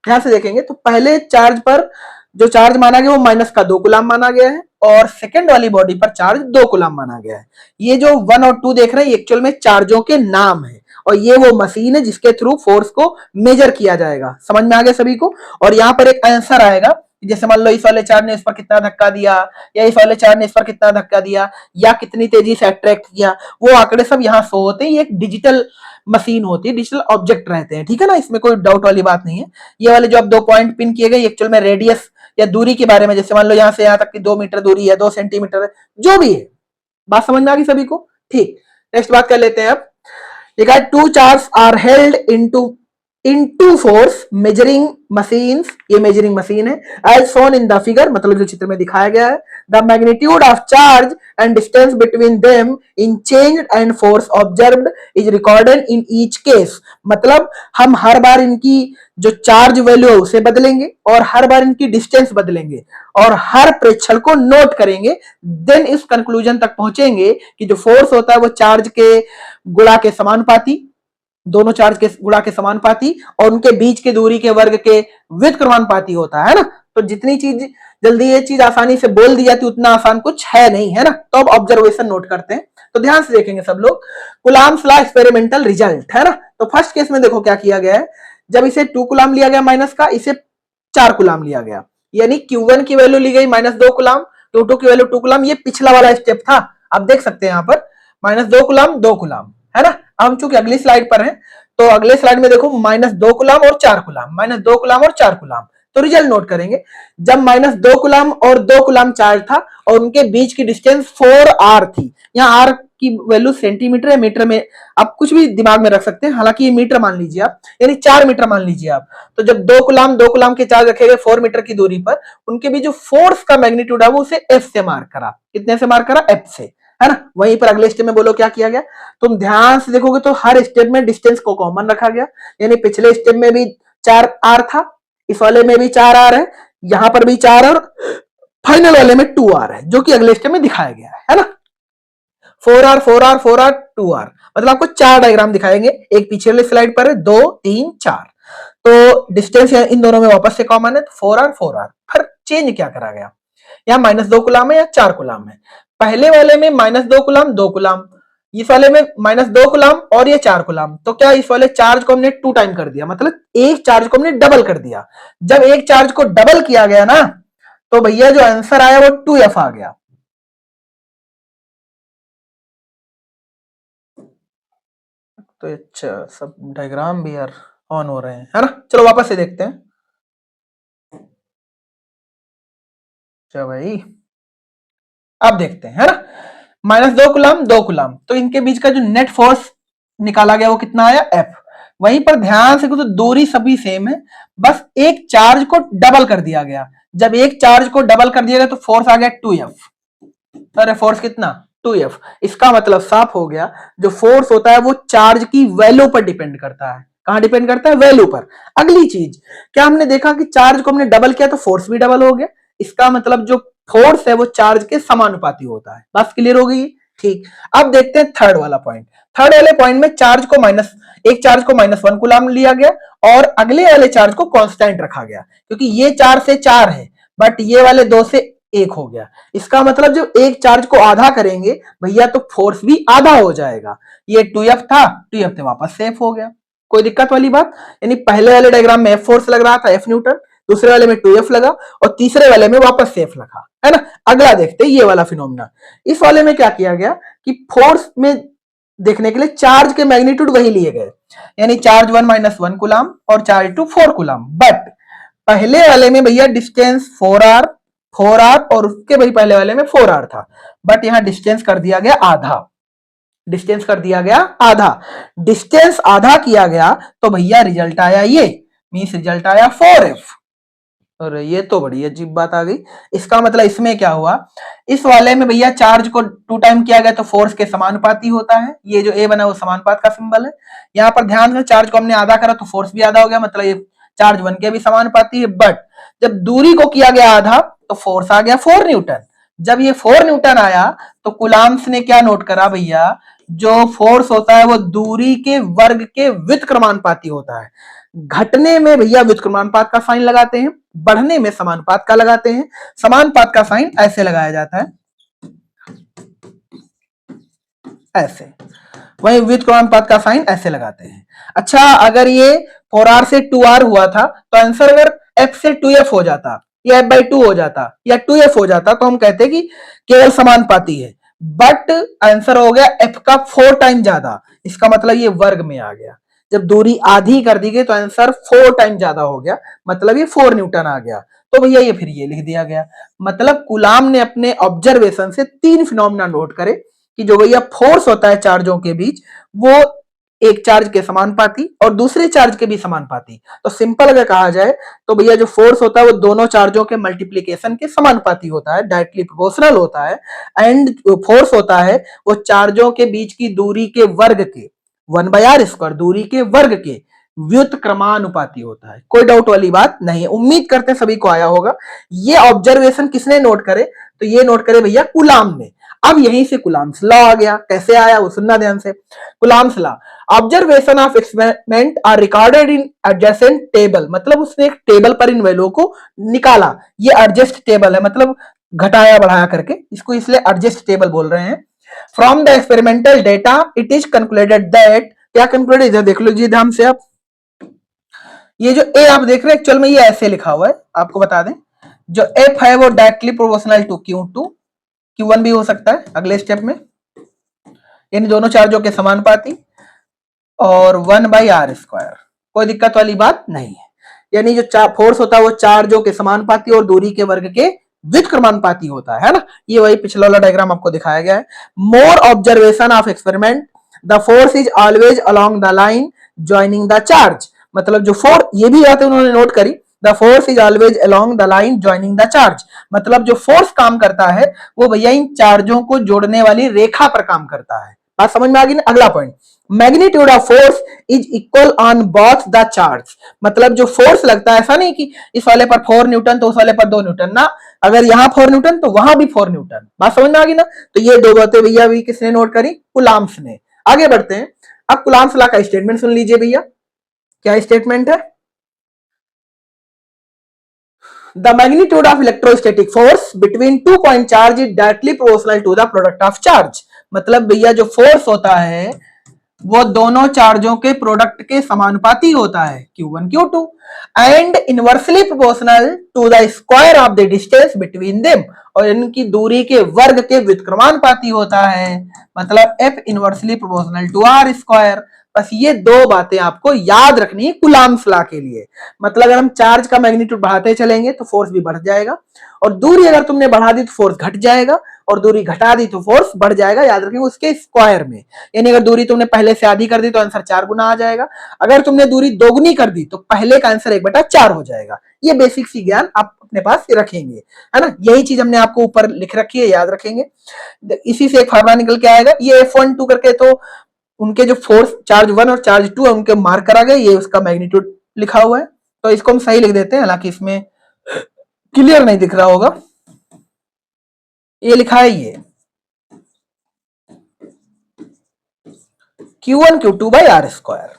ध्यान से देखेंगे। तो पहले चार्ज पर जो चार्ज माना गया वो माइनस का 2 कूलम माना गया है और सेकेंड वाली बॉडी पर चार्ज 2 कूलम माना गया है। ये जो 1 और 2 देख रहे हैं एक्चुअल में चार्जों के नाम है और ये वो मशीन है जिसके थ्रू फोर्स को मेजर किया जाएगा। समझ में आ गया सभी को? और यहाँ पर एक आंसर आएगा, जैसे मान लो इस वाले चार्ज ने इस पर कितना धक्का दिया या इस वाले चार्ज ने इस पर कितना धक्का दिया या कितनी तेजी से अट्रैक्ट किया, वो आंकड़े सब यहाँ शो होते हैं। ये एक डिजिटल मशीन होती है, डिजिटल ऑब्जेक्ट रहते हैं, ठीक है ना, इसमें कोई डाउट वाली बात नहीं है। ये वाले जो अब 2 पॉइंट पिन किए गए एक्चुअल में रेडियस या दूरी के बारे में, जैसे मान लो यहाँ से यहाँ तक की 2 मीटर दूरी है, 2 सेंटीमीटर है, जो भी है। बात समझ में आ गई सभी को? ठीक, नेक्स्ट बात कर लेते हैं अब। देखा 2 charge are held into force measuring machines, ये मेजरिंग मशीन है, as shown in the figure, मतलब जो चित्र में दिखाया गया है। The magnitude of charge and distance between them in change and force observed is recorded in each case. मतलब हम हर बार इनकी जो चार्ज वैल्यू है उसे बदलेंगे और हर बार इनकी डिस्टेंस बदलेंगे और हर प्रेक्षण को नोट करेंगे, देन इस कंक्लूजन तक पहुंचेंगे कि जो फोर्स होता है वो चार्ज के गुणा के समानुपाती, दोनों चार्ज के गुणा के समानुपाती और उनके बीच के दूरी के वर्ग के व्युत्क्रमानुपाती होता है ना। तो जितनी चीज जल्दी ये चीज आसानी से बोल दी जाती उतना आसान कुछ है नहीं, है ना। तो अब ऑब्जर्वेशन नोट करते हैं, तो ध्यान से देखेंगे सब लोग। कुलाम्स लॉ एक्सपेरिमेंटल रिजल्ट, है ना। तो फर्स्ट केस में देखो क्या किया गया है, जब इसे 2 कूलम लिया गया माइनस का, इसे 4 कूलम लिया गया, यानी Q1 की वैल्यू ली गई -2 कूलम, Q2 की वैल्यू 2 कूलम। ये पिछला वाला स्टेप था, आप देख सकते हैं यहाँ पर -2 कूलम 2 कूलम, है ना। हम चूंकि अगली स्लाइड पर हैं तो अगले स्लाइड में देखो -2 कूलम और 4 कूलम, -2 कूलम और 4 कूलम। तो रिजल्ट नोट करेंगे, जब -2 कूलम और 2 कूलम चार्ज था और उनके बीच की डिस्टेंस 4r थी। यहाँ r की वैल्यू सेंटीमीटर या मीटर में आप कुछ भी दिमाग में रख सकते हैं, हालांकि ये मीटर मान लीजिए आप, यानी 4 मीटर मान लीजिए आप। तो जब 2 कूलम के चार्ज रखे गए 4 मीटर की दूरी पर, उनके बीच जो फोर्स का मैग्नीट्यूड है वो उसे F से मार्क करा। कितने से मार्क करा? F से, है ना। वहीं पर अगले स्टेप में बोलो क्या किया गया, तुम ध्यान से देखोगे तो हर स्टेप में डिस्टेंस को कॉमन रखा गया, यानी पिछले स्टेप में भी 4r था, इस वाले में भी 4r है, यहां पर भी 4 और फाइनल वाले में 2r है, जो कि अगले स्टेप में दिखाया गया है ना। 4R 4R 4R 2R, मतलब आपको 4 डायग्राम दिखाएंगे, एक पीछे वाली स्लाइड पर है, 2 3 4। तो डिस्टेंस इन दोनों में वापस से कॉमन है, तो 4R 4R। फिर चेंज क्या करा गया, यहाँ -2 कूलाम है या 4 कूलाम है। पहले वाले में -2 कूलाम 2 कूलाम, इस वाले में -2 कूलाम और ये 4 कूलाम। तो क्या इस वाले चार्ज को हमने 2 टाइम कर दिया, मतलब एक चार्ज को हमने डबल कर दिया। जब एक चार्ज को डबल किया गया ना, तो भैया जो आंसर आया वो 2F आ गया। तो अच्छा, सब डायग्राम भी यार ऑन हो रहे हैं, है ना। चलो वापस से देखते हैं। चलो भाई, अब देखते हैं, है ना। -2 कूलाम 2 कूलाम, तो इनके बीच का जो नेट फोर्स निकाला गया वो कितना आया, F। वहीं पर ध्यान से, तो दूरी सभी सेम है, बस एक चार्ज को डबल कर दिया गया। जब एक चार्ज को डबल कर दिया गया तो फोर्स आ गया 2F। अरे फोर्स कितना, 2F। इसका मतलब साफ हो गया, जो फोर्स होता है वो चार्ज की वैल्यू पर डिपेंड करता है। कहां डिपेंड करता है, वैल्यू पर। अगली चीज, क्या हमने देखा कि चार्ज को हमने डबल किया तो फोर्स भी डबल हो गया। इसका मतलब जो फोर्स है वो चार्ज के समानुपाती होता है। बात क्लियर हो गई, ठीक। अब देखते हैं थर्ड वाला पॉइंट। थर्ड वाले पॉइंट में चार्ज को एक चार्ज को -1 कूलाम लिया गया और अगले वाले चार्ज को कांस्टेंट रखा गया, क्योंकि ये 4 से 4 है, बट ये वाले 2 से 1 हो गया। इसका मतलब जब एक चार्ज को आधा करेंगे भैया, तो फोर्स भी आधा हो जाएगा। ये 2F था, 2F से वापस से F हो गया। कोई दिक्कत वाली बात, यानी पहले वाले डायग्राम में F फोर्स लग रहा था, F न्यूटन, दूसरे वाले में 2F लगा और तीसरे वाले में वापस से F लगा, है ना। अगला देखते हैं ये वाला फिनोमिना। इस वाले में क्या किया गया कि फोर्स में देखने के लिए चार्ज के मैग्नीट्यूड वही लिए गए, यानी चार्ज 1 - 1 कूलाम और चार्ज 2 4 कूलाम। बट पहले वाले में भैया डिस्टेंस 4R और उसके भाई पहले वाले में 4R था, बट यहां डिस्टेंस कर दिया गया आधा। डिस्टेंस कर दिया गया आधा, डिस्टेंस आधा किया गया, तो भैया रिजल्ट आया ये, मींस रिजल्ट आया 4F। और ये तो बड़ी अजीब बात आ गई। इसका मतलब इसमें क्या हुआ, इस वाले में भैया चार्ज को 2 टाइम किया गया तो फोर्स के समानुपाती होता है। ये जो ए बना वो समानुपात का सिंबल है। यहाँ पर ध्यान से, चार्ज को हमने आधा करा तो फोर्स भी आधा हो गया, मतलब ये चार्ज 1 के भी समानुपाती है। बट जब दूरी को किया गया आधा तो फोर्स आ गया 4 न्यूटन। जब ये 4 न्यूटन आया तो कुलाम्स ने क्या नोट करा भैया, जो फोर्स होता है वो दूरी के वर्ग के व्युत्क्रमानुपाती होता है। घटने में भैया व्युत्क्रमानुपात का साइन लगाते हैं, बढ़ने में समानुपात का लगाते हैं। समानुपात का साइन ऐसे लगाया जाता है, ऐसे। वही व्युत्क्रमानुपात का साइन ऐसे लगाते हैं। अच्छा, अगर ये 4R से 2R हुआ था तो आंसर अगर F से 2F हो जाता या F/2 हो जाता या 2F हो जाता तो हम कहते कि केवल समानुपाती है। बट आंसर हो गया F का 4 टाइम ज्यादा। इसका मतलब ये वर्ग में आ गया। जब दूरी आधी कर दी गई तो आंसर 4 टाइम ज्यादा हो गया, मतलब ये 4 न्यूटन आ गया। तो भैया ये फिर ये लिख दिया गया। मतलब कुलाम ने अपने ऑब्जर्वेशन से 3 फिनोमिना नोट करे कि जो भैया फोर्स होता है चार्जों के बीच वो एक चार्ज के समानुपाती और दूसरे चार्ज के भी समानुपाती। तो सिंपल अगर कहा जाए तो भैया जो फोर्स होता है वो दोनों चार्जों के मल्टीप्लीकेशन के समानुपाती होता है, डायरेक्टली प्रोपोर्शनल होता है। एंड जो फोर्स होता है वो चार्जों के बीच की दूरी के वर्ग के 1/r², दूरी के वर्ग के व्युत्क्रमानुपाती होता है। कोई डाउट वाली बात नहीं, उम्मीद करते हैं सभी को आया होगा। ये ऑब्जर्वेशन किसने नोट करे, तो ये नोट करे भैया कुलाम ने। अब यहीं से कुलाम्स लॉ आ गया। कैसे आया वो सुनना ध्यान से। Coulomb's law, observation of experiment are recorded in adjacent table, मतलब उसने एक टेबल पर इन वैल्यू को निकाला। ये एडजस्ट टेबल है, मतलब घटाया बढ़ाया करके, इसको इसलिए एडजस्ट टेबल बोल रहे हैं। From the experimental data it is concluded that, क्या कंक्लूडेड, इधर देख लीजिए ध्यान से आप। ये जो ए आप देख रहे हैं एक्चुअल में ये ऐसे लिखा हुआ है, आपको बता दें। जो एफ है वो directly proportional to Q2, Q1 भी हो सकता है अगले स्टेप में, इन दोनों चार्जों के समानुपाती, और 1/r²। कोई दिक्कत वाली बात नहीं है। यानी जो फोर्स होता है वो चार्जों के समानुपाती और दूरी के वर्ग के व्युत्क्रमानुपाती होता है ना। ये वही पिछला वाला डायग्राम आपको दिखाया गया है। More observation of experiment, the force is always along the line joining the charge, मतलब जो फोर्स, ये भी बात उन्होंने नोट करी, the force is always along the line joining the charge, मतलब जो फोर्स काम करता है वो भैया इन चार्जों को जोड़ने वाली रेखा पर काम करता है। बात समझ में आ गई ना। अगला point, magnitude of force is equal on both the charge. मतलब जो फोर्स लगता है, ऐसा नहीं कि इस वाले पर 4 न्यूटन तो उस वाले पर 2 न्यूटन ना, अगर यहाँ 4 न्यूटन तो वहां भी 4 न्यूटन। बात समझ में आ गई ना। तो ये दो बातें भैया भी किसने नोट करी, कुलाम्स ने। आगे बढ़ते हैं। अब कुलाम्स लॉ का स्टेटमेंट सुन लीजिए भैया, क्या स्टेटमेंट है। The magnitude of electrostatic force between two point charge is directly proportional to the product of charge। मतलब भैया जो फोर्स होता है वो दोनों चार्जों के प्रोडक्ट के समानुपाती होता है, Q1 Q2, and inversely proportional to the square of the distance between them, और इनकी दूरी के वर्ग के व्युत्क्रमानुपाती होता है। मतलब F inversely proportional to R square. बस ये दो बातें आपको याद रखनी है कुलाम्स लॉ के लिए। मतलब अगर हम चार्ज का मैग्नीट्यूड बढ़ाते चलेंगे तो फोर्स भी बढ़ जाएगा, और दूरी अगर तुमने बढ़ा दी तो फोर्स घट जाएगा, और दूरी घटा दी तो फोर्स बढ़ जाएगा। याद रखेंगे उसके स्क्वायर में। यानी अगर दूरी तुमने पहले से आधी कर दी तो आंसर 4 गुना आ जाएगा, अगर तुमने दूरी दोगुनी कर दी तो पहले का आंसर 1/4 हो जाएगा। ये बेसिक सी ज्ञान आप अपने पास रखेंगे, है ना। यही चीज हमने आपको ऊपर लिख रखी है, याद रखेंगे। इसी से एक फार्मूला निकल के आएगा, ये F1 2 करके, तो उनके जो फोर्स चार्ज 1 और चार्ज 2 है उनके मार्क करा गया, ये उसका मैग्नीट्यूड लिखा हुआ है। तो इसको हम सही लिख देते हैं, हालांकि इसमें क्लियर नहीं दिख रहा होगा, ये लिखा है ये Q1 Q2 by are square.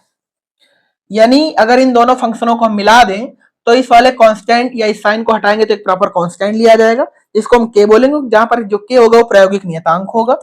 यानी अगर इन दोनों फंक्शनों को हम मिला दें तो इस वाले कांस्टेंट या इस साइन को हटाएंगे तो एक प्रॉपर कांस्टेंट लिया जाएगा, जिसको हम के बोलेंगे, जहां पर जो के होगा वो प्रायोगिक नियतांक होगा।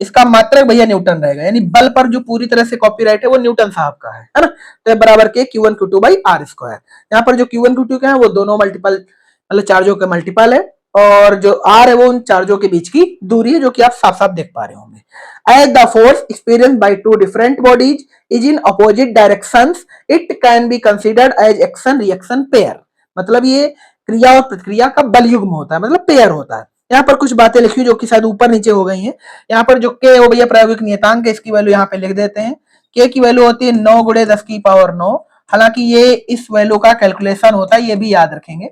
इसका मात्रक भैया न्यूटन रहेगा, यानी बल पर जो पूरी तरह से कॉपीराइट है वो न्यूटन साहब का है ना। तो बराबर के Q1 Q2 by are square. यहाँ पर जो Q1 Q2 का है वो दोनों मल्टीपल, मतलब चार्जों के मल्टीपल है, और जो आर है वो उन चार्जों के बीच की दूरी है, जो कि आप साफ साफ देख पा रहे होंगे। As the force experience by two different bodies is in opposite directions it can be considered as action reaction pair. मतलब ये क्रिया और प्रतिक्रिया का बल युग्म होता है, मतलब पेयर होता है। यहाँ पर कुछ बातें लिखी जो कि शायद ऊपर नीचे हो गई हैं। यहाँ पर जो के हो भैया प्रायोगिक नियतांक है, इसकी वैल्यू यहाँ पे लिख देते हैं। के की वैल्यू होती है 9 गुणे 10 की पावर 9। हालांकि ये इस वैल्यू का कैलकुलेशन होता है, ये भी याद रखेंगे,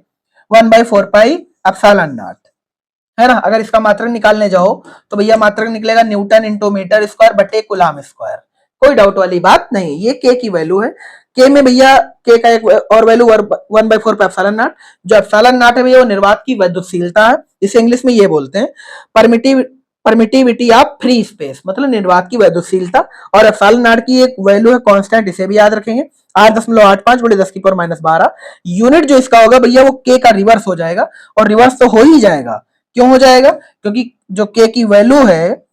1/4 पाई एप्सिलॉन नॉट, है ना। अगर इसका मात्रक निकालने जाओ तो भैया मात्रक निकलेगा न्यूटन इंटू मीटर स्क्वायर बटे कूलाम स्क्वायर। कोई डाउट वाली बात नहीं, ये के की वैल्यू है। के में भैया के का एक और वैल्यू 1/4 पे एप्सिलॉन नॉट। जो एप्सिलॉन नॉट है भैया वो निर्वात की वैद्युतशीलता है, जिसे इंग्लिश में ये बोलते हैं परमिटिविटी ऑफ फ्री स्पेस, मतलब निर्वात की वैद्युतशीलता। और एप्सिलॉन नॉट की एक वैल्यू है कांस्टेंट, इसे भी याद रखेंगे, 8.85 गुणे 10 की पावर -12। यूनिट जो इसका होगा भैया वो के का रिवर्स हो जाएगा, और रिवर्स तो हो ही जाएगा। क्यों हो जाएगा? क्योंकि जो के की वैल्यू है,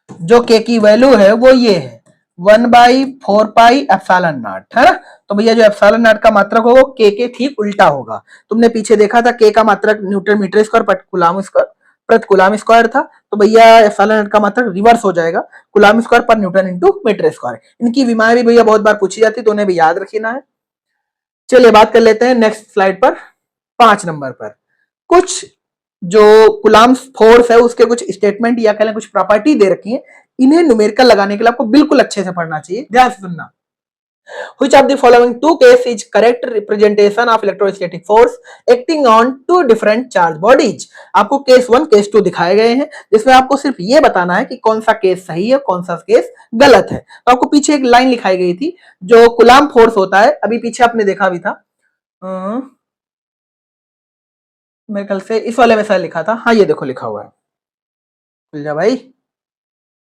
जो के की वैल्यू है वो ये है 1/4 पाई एप्सिलॉन नॉट, है ना। तो भैया जो एप्सिलॉन नॉट का मात्रक होगा के ठीक उल्टा होगा। तुमने पीछे देखा था के का मात्रक न्यूटन मीटर स्क्वायर प्रति कूलाम स्क्वायर प्रति कूलाम स्क्वायर था, तो भैया एप्सिलॉन नॉट का मात्रक रिवर्स हो जाएगा, कूलाम स्क्वायर पर न्यूटन इंटू मीटर स्क्वायर। इनकी विमाएं भी भैया बहुत बार पूछी जाती है, तो उन्हें भी याद रखना है। चलिए बात कर लेते हैं नेक्स्ट स्लाइड पर, 5 नंबर पर। कुछ जो कूलाम फोर्स है उसके कुछ स्टेटमेंट या कहें कुछ प्रॉपर्टी दे रखी है, इन्हें न्यूमेरिकल लगाने के लिए आपको बिल्कुल अच्छे से पढ़ना चाहिए, ध्यान से सुनना। Which of the following two case is correct representation of electrostatic force acting on two different charge bodies? आपको केस 1 केस 2 दिखाए गए हैं, जिसमें आपको सिर्फ ये बताना है कि कौन सा केस सही है कौन सा केस गलत है। तो आपको पीछे एक लाइन लिखाई गई थी, जो कूलाम फोर्स होता है, अभी पीछे आपने देखा भी था, मेरे ख्याल से इस वाले में शायद लिखा था, हाँ ये देखो लिखा हुआ है, खुल जा भाई,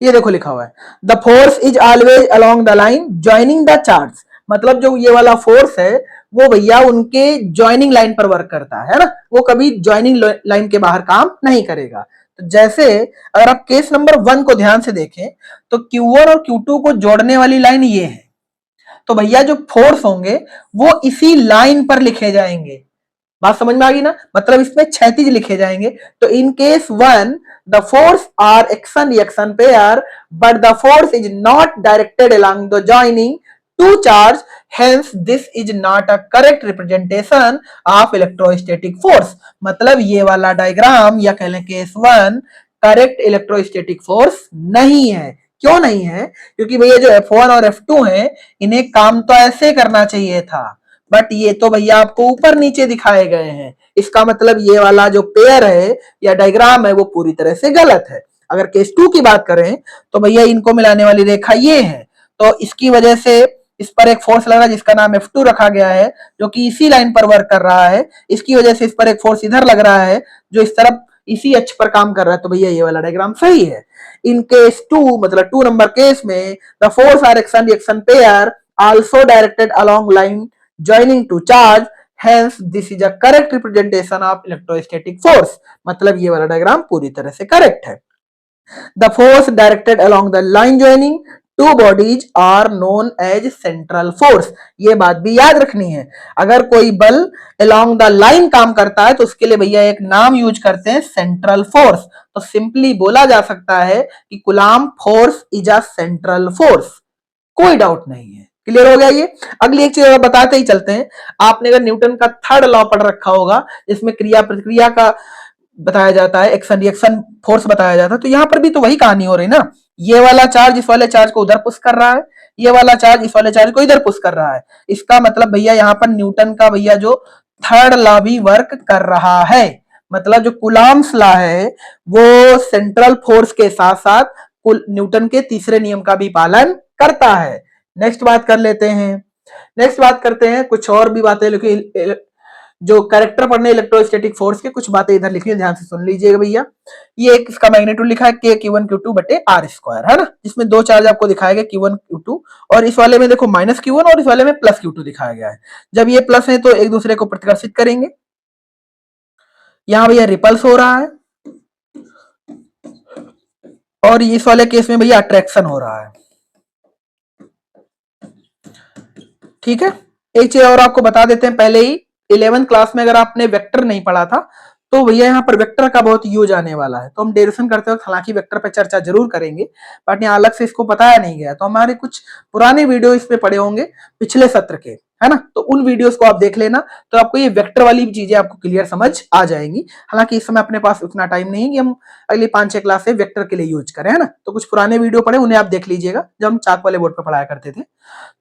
ये देखो लिखा हुआ है, the force is always along the line joining the charge. मतलब जो ये वाला फोर्स है वो भैया उनके ज्वाइनिंग लाइन पर वर्क करता है ना, वो कभी ज्वाइनिंग लाइन के बाहर काम नहीं करेगा। तो जैसे अगर आप केस नंबर 1 को ध्यान से देखें तो Q1 और Q2 को जोड़ने वाली लाइन ये है, तो भैया जो फोर्स होंगे वो इसी लाइन पर लिखे जाएंगे। बात समझ में आ गई ना, मतलब इसमें क्षैतिज लिखे जाएंगे। तो in case 1 the force are action reaction pair but the force is not directed along the joining two charge, hence this is not a correct representation of electrostatic force. मतलब ये वाला डायग्राम या कह लें केस 1 करेक्ट इलेक्ट्रोस्टैटिक फोर्स नहीं है। क्यों नहीं है? क्योंकि भैया जो F1 और F2 है इन्हें काम तो ऐसे करना चाहिए था, बट ये तो भैया आपको ऊपर नीचे दिखाए गए हैं। इसका मतलब ये वाला जो पेयर है या डायग्राम है वो पूरी तरह से गलत है। अगर केस 2 की बात करें तो भैया इनको मिलाने वाली रेखा ये है, तो इसकी वजह से इस पर एक फोर्स लग रहा है जिसका नाम F2 रखा गया है, जो कि इसी लाइन पर वर्क कर रहा है। इसकी वजह से इस पर एक फोर्स इधर लग रहा है जो इस तरफ इसी अक्ष पर काम कर रहा है। तो भैया ये वाला डायग्राम सही है। इन केस 2 मतलब 2 नंबर केस में the force are action reaction pair also directed along line joining two charge, hence this is a correct representation of electrostatic force. मतलब ये वाला डायग्राम पूरी तरह से करेक्ट है। The force directed along the line joining two bodies are known as central force। ये बात भी याद रखनी है, अगर कोई बल along the line काम करता है तो उसके लिए भैया एक नाम यूज करते हैं सेंट्रल फोर्स। तो सिंपली बोला जा सकता है कि coulomb force is a central force, कोई डाउट नहीं है। क्लियर हो गया ये। अगली एक चीज और बताते ही चलते हैं, आपने अगर न्यूटन का थर्ड लॉ पढ़ रखा होगा जिसमें क्रिया प्रतिक्रिया का बताया जाता है, एक्शन रिएक्शन फोर्स बताया जाता है, तो यहां पर भी तो वही कहानी हो रही ना। ये वाला चार्ज इस वाले चार्ज को उधर पुश कर रहा है, ये वाला चार्ज इस वाले चार्ज को इधर पुश कर रहा है। इसका मतलब भैया यहाँ पर न्यूटन का भैया जो थर्ड लॉ भी वर्क कर रहा है। मतलब जो कूलम्ब्स लॉ है वो सेंट्रल फोर्स के साथ साथ न्यूटन के तीसरे नियम का भी पालन करता है। नेक्स्ट बात कर लेते हैं, नेक्स्ट बात करते हैं कुछ और भी बातें, लेकिन जो कैरेक्टर पढ़ने इलेक्ट्रोस्टैटिक फोर्स के कुछ बातें इधर लिखी है, ध्यान से सुन लीजिएगा भैया। ये एक इसका मैग्नीट्यूड लिखा है के Q1 Q2 बटे R स्क्वायर, है ना, जिसमें दो चार्ज आपको दिखाया गया Q1 Q2, और इस वाले में देखो माइनस Q1 और इस वाले में प्लस Q2 दिखाया गया है। जब ये प्लस है तो एक दूसरे को प्रतिकर्षित करेंगे। यहां भैया रिपल्स हो रहा है और इस वाले केस में भैया अट्रैक्शन हो रहा है। ठीक है, एक चीज और आपको बता देते हैं पहले ही, 11th क्लास में अगर आपने वेक्टर नहीं पढ़ा था तो भैया यहाँ पर वेक्टर का बहुत यूज आने वाला है। तो हम डेरिवेशन करते वक्त हालांकि वेक्टर पर चर्चा जरूर करेंगे, बट यहाँ अलग से इसको बताया नहीं गया। तो हमारे कुछ पुराने वीडियो इस पे पड़े होंगे पिछले सत्र के, है ना, तो उन वीडियोस को आप देख लेना, तो आपको ये वेक्टर वाली चीजें आपको क्लियर समझ आ जाएंगी। हालांकि इस समय अपने पास उतना टाइम नहीं है कि हम अगली 5-6 क्लास से वेक्टर के लिए यूज करें, है ना। तो कुछ पुराने वीडियो पड़े उन्हें आप देख लीजिएगा जब हम चाक वाले बोर्ड पर पढ़ाया करते थे।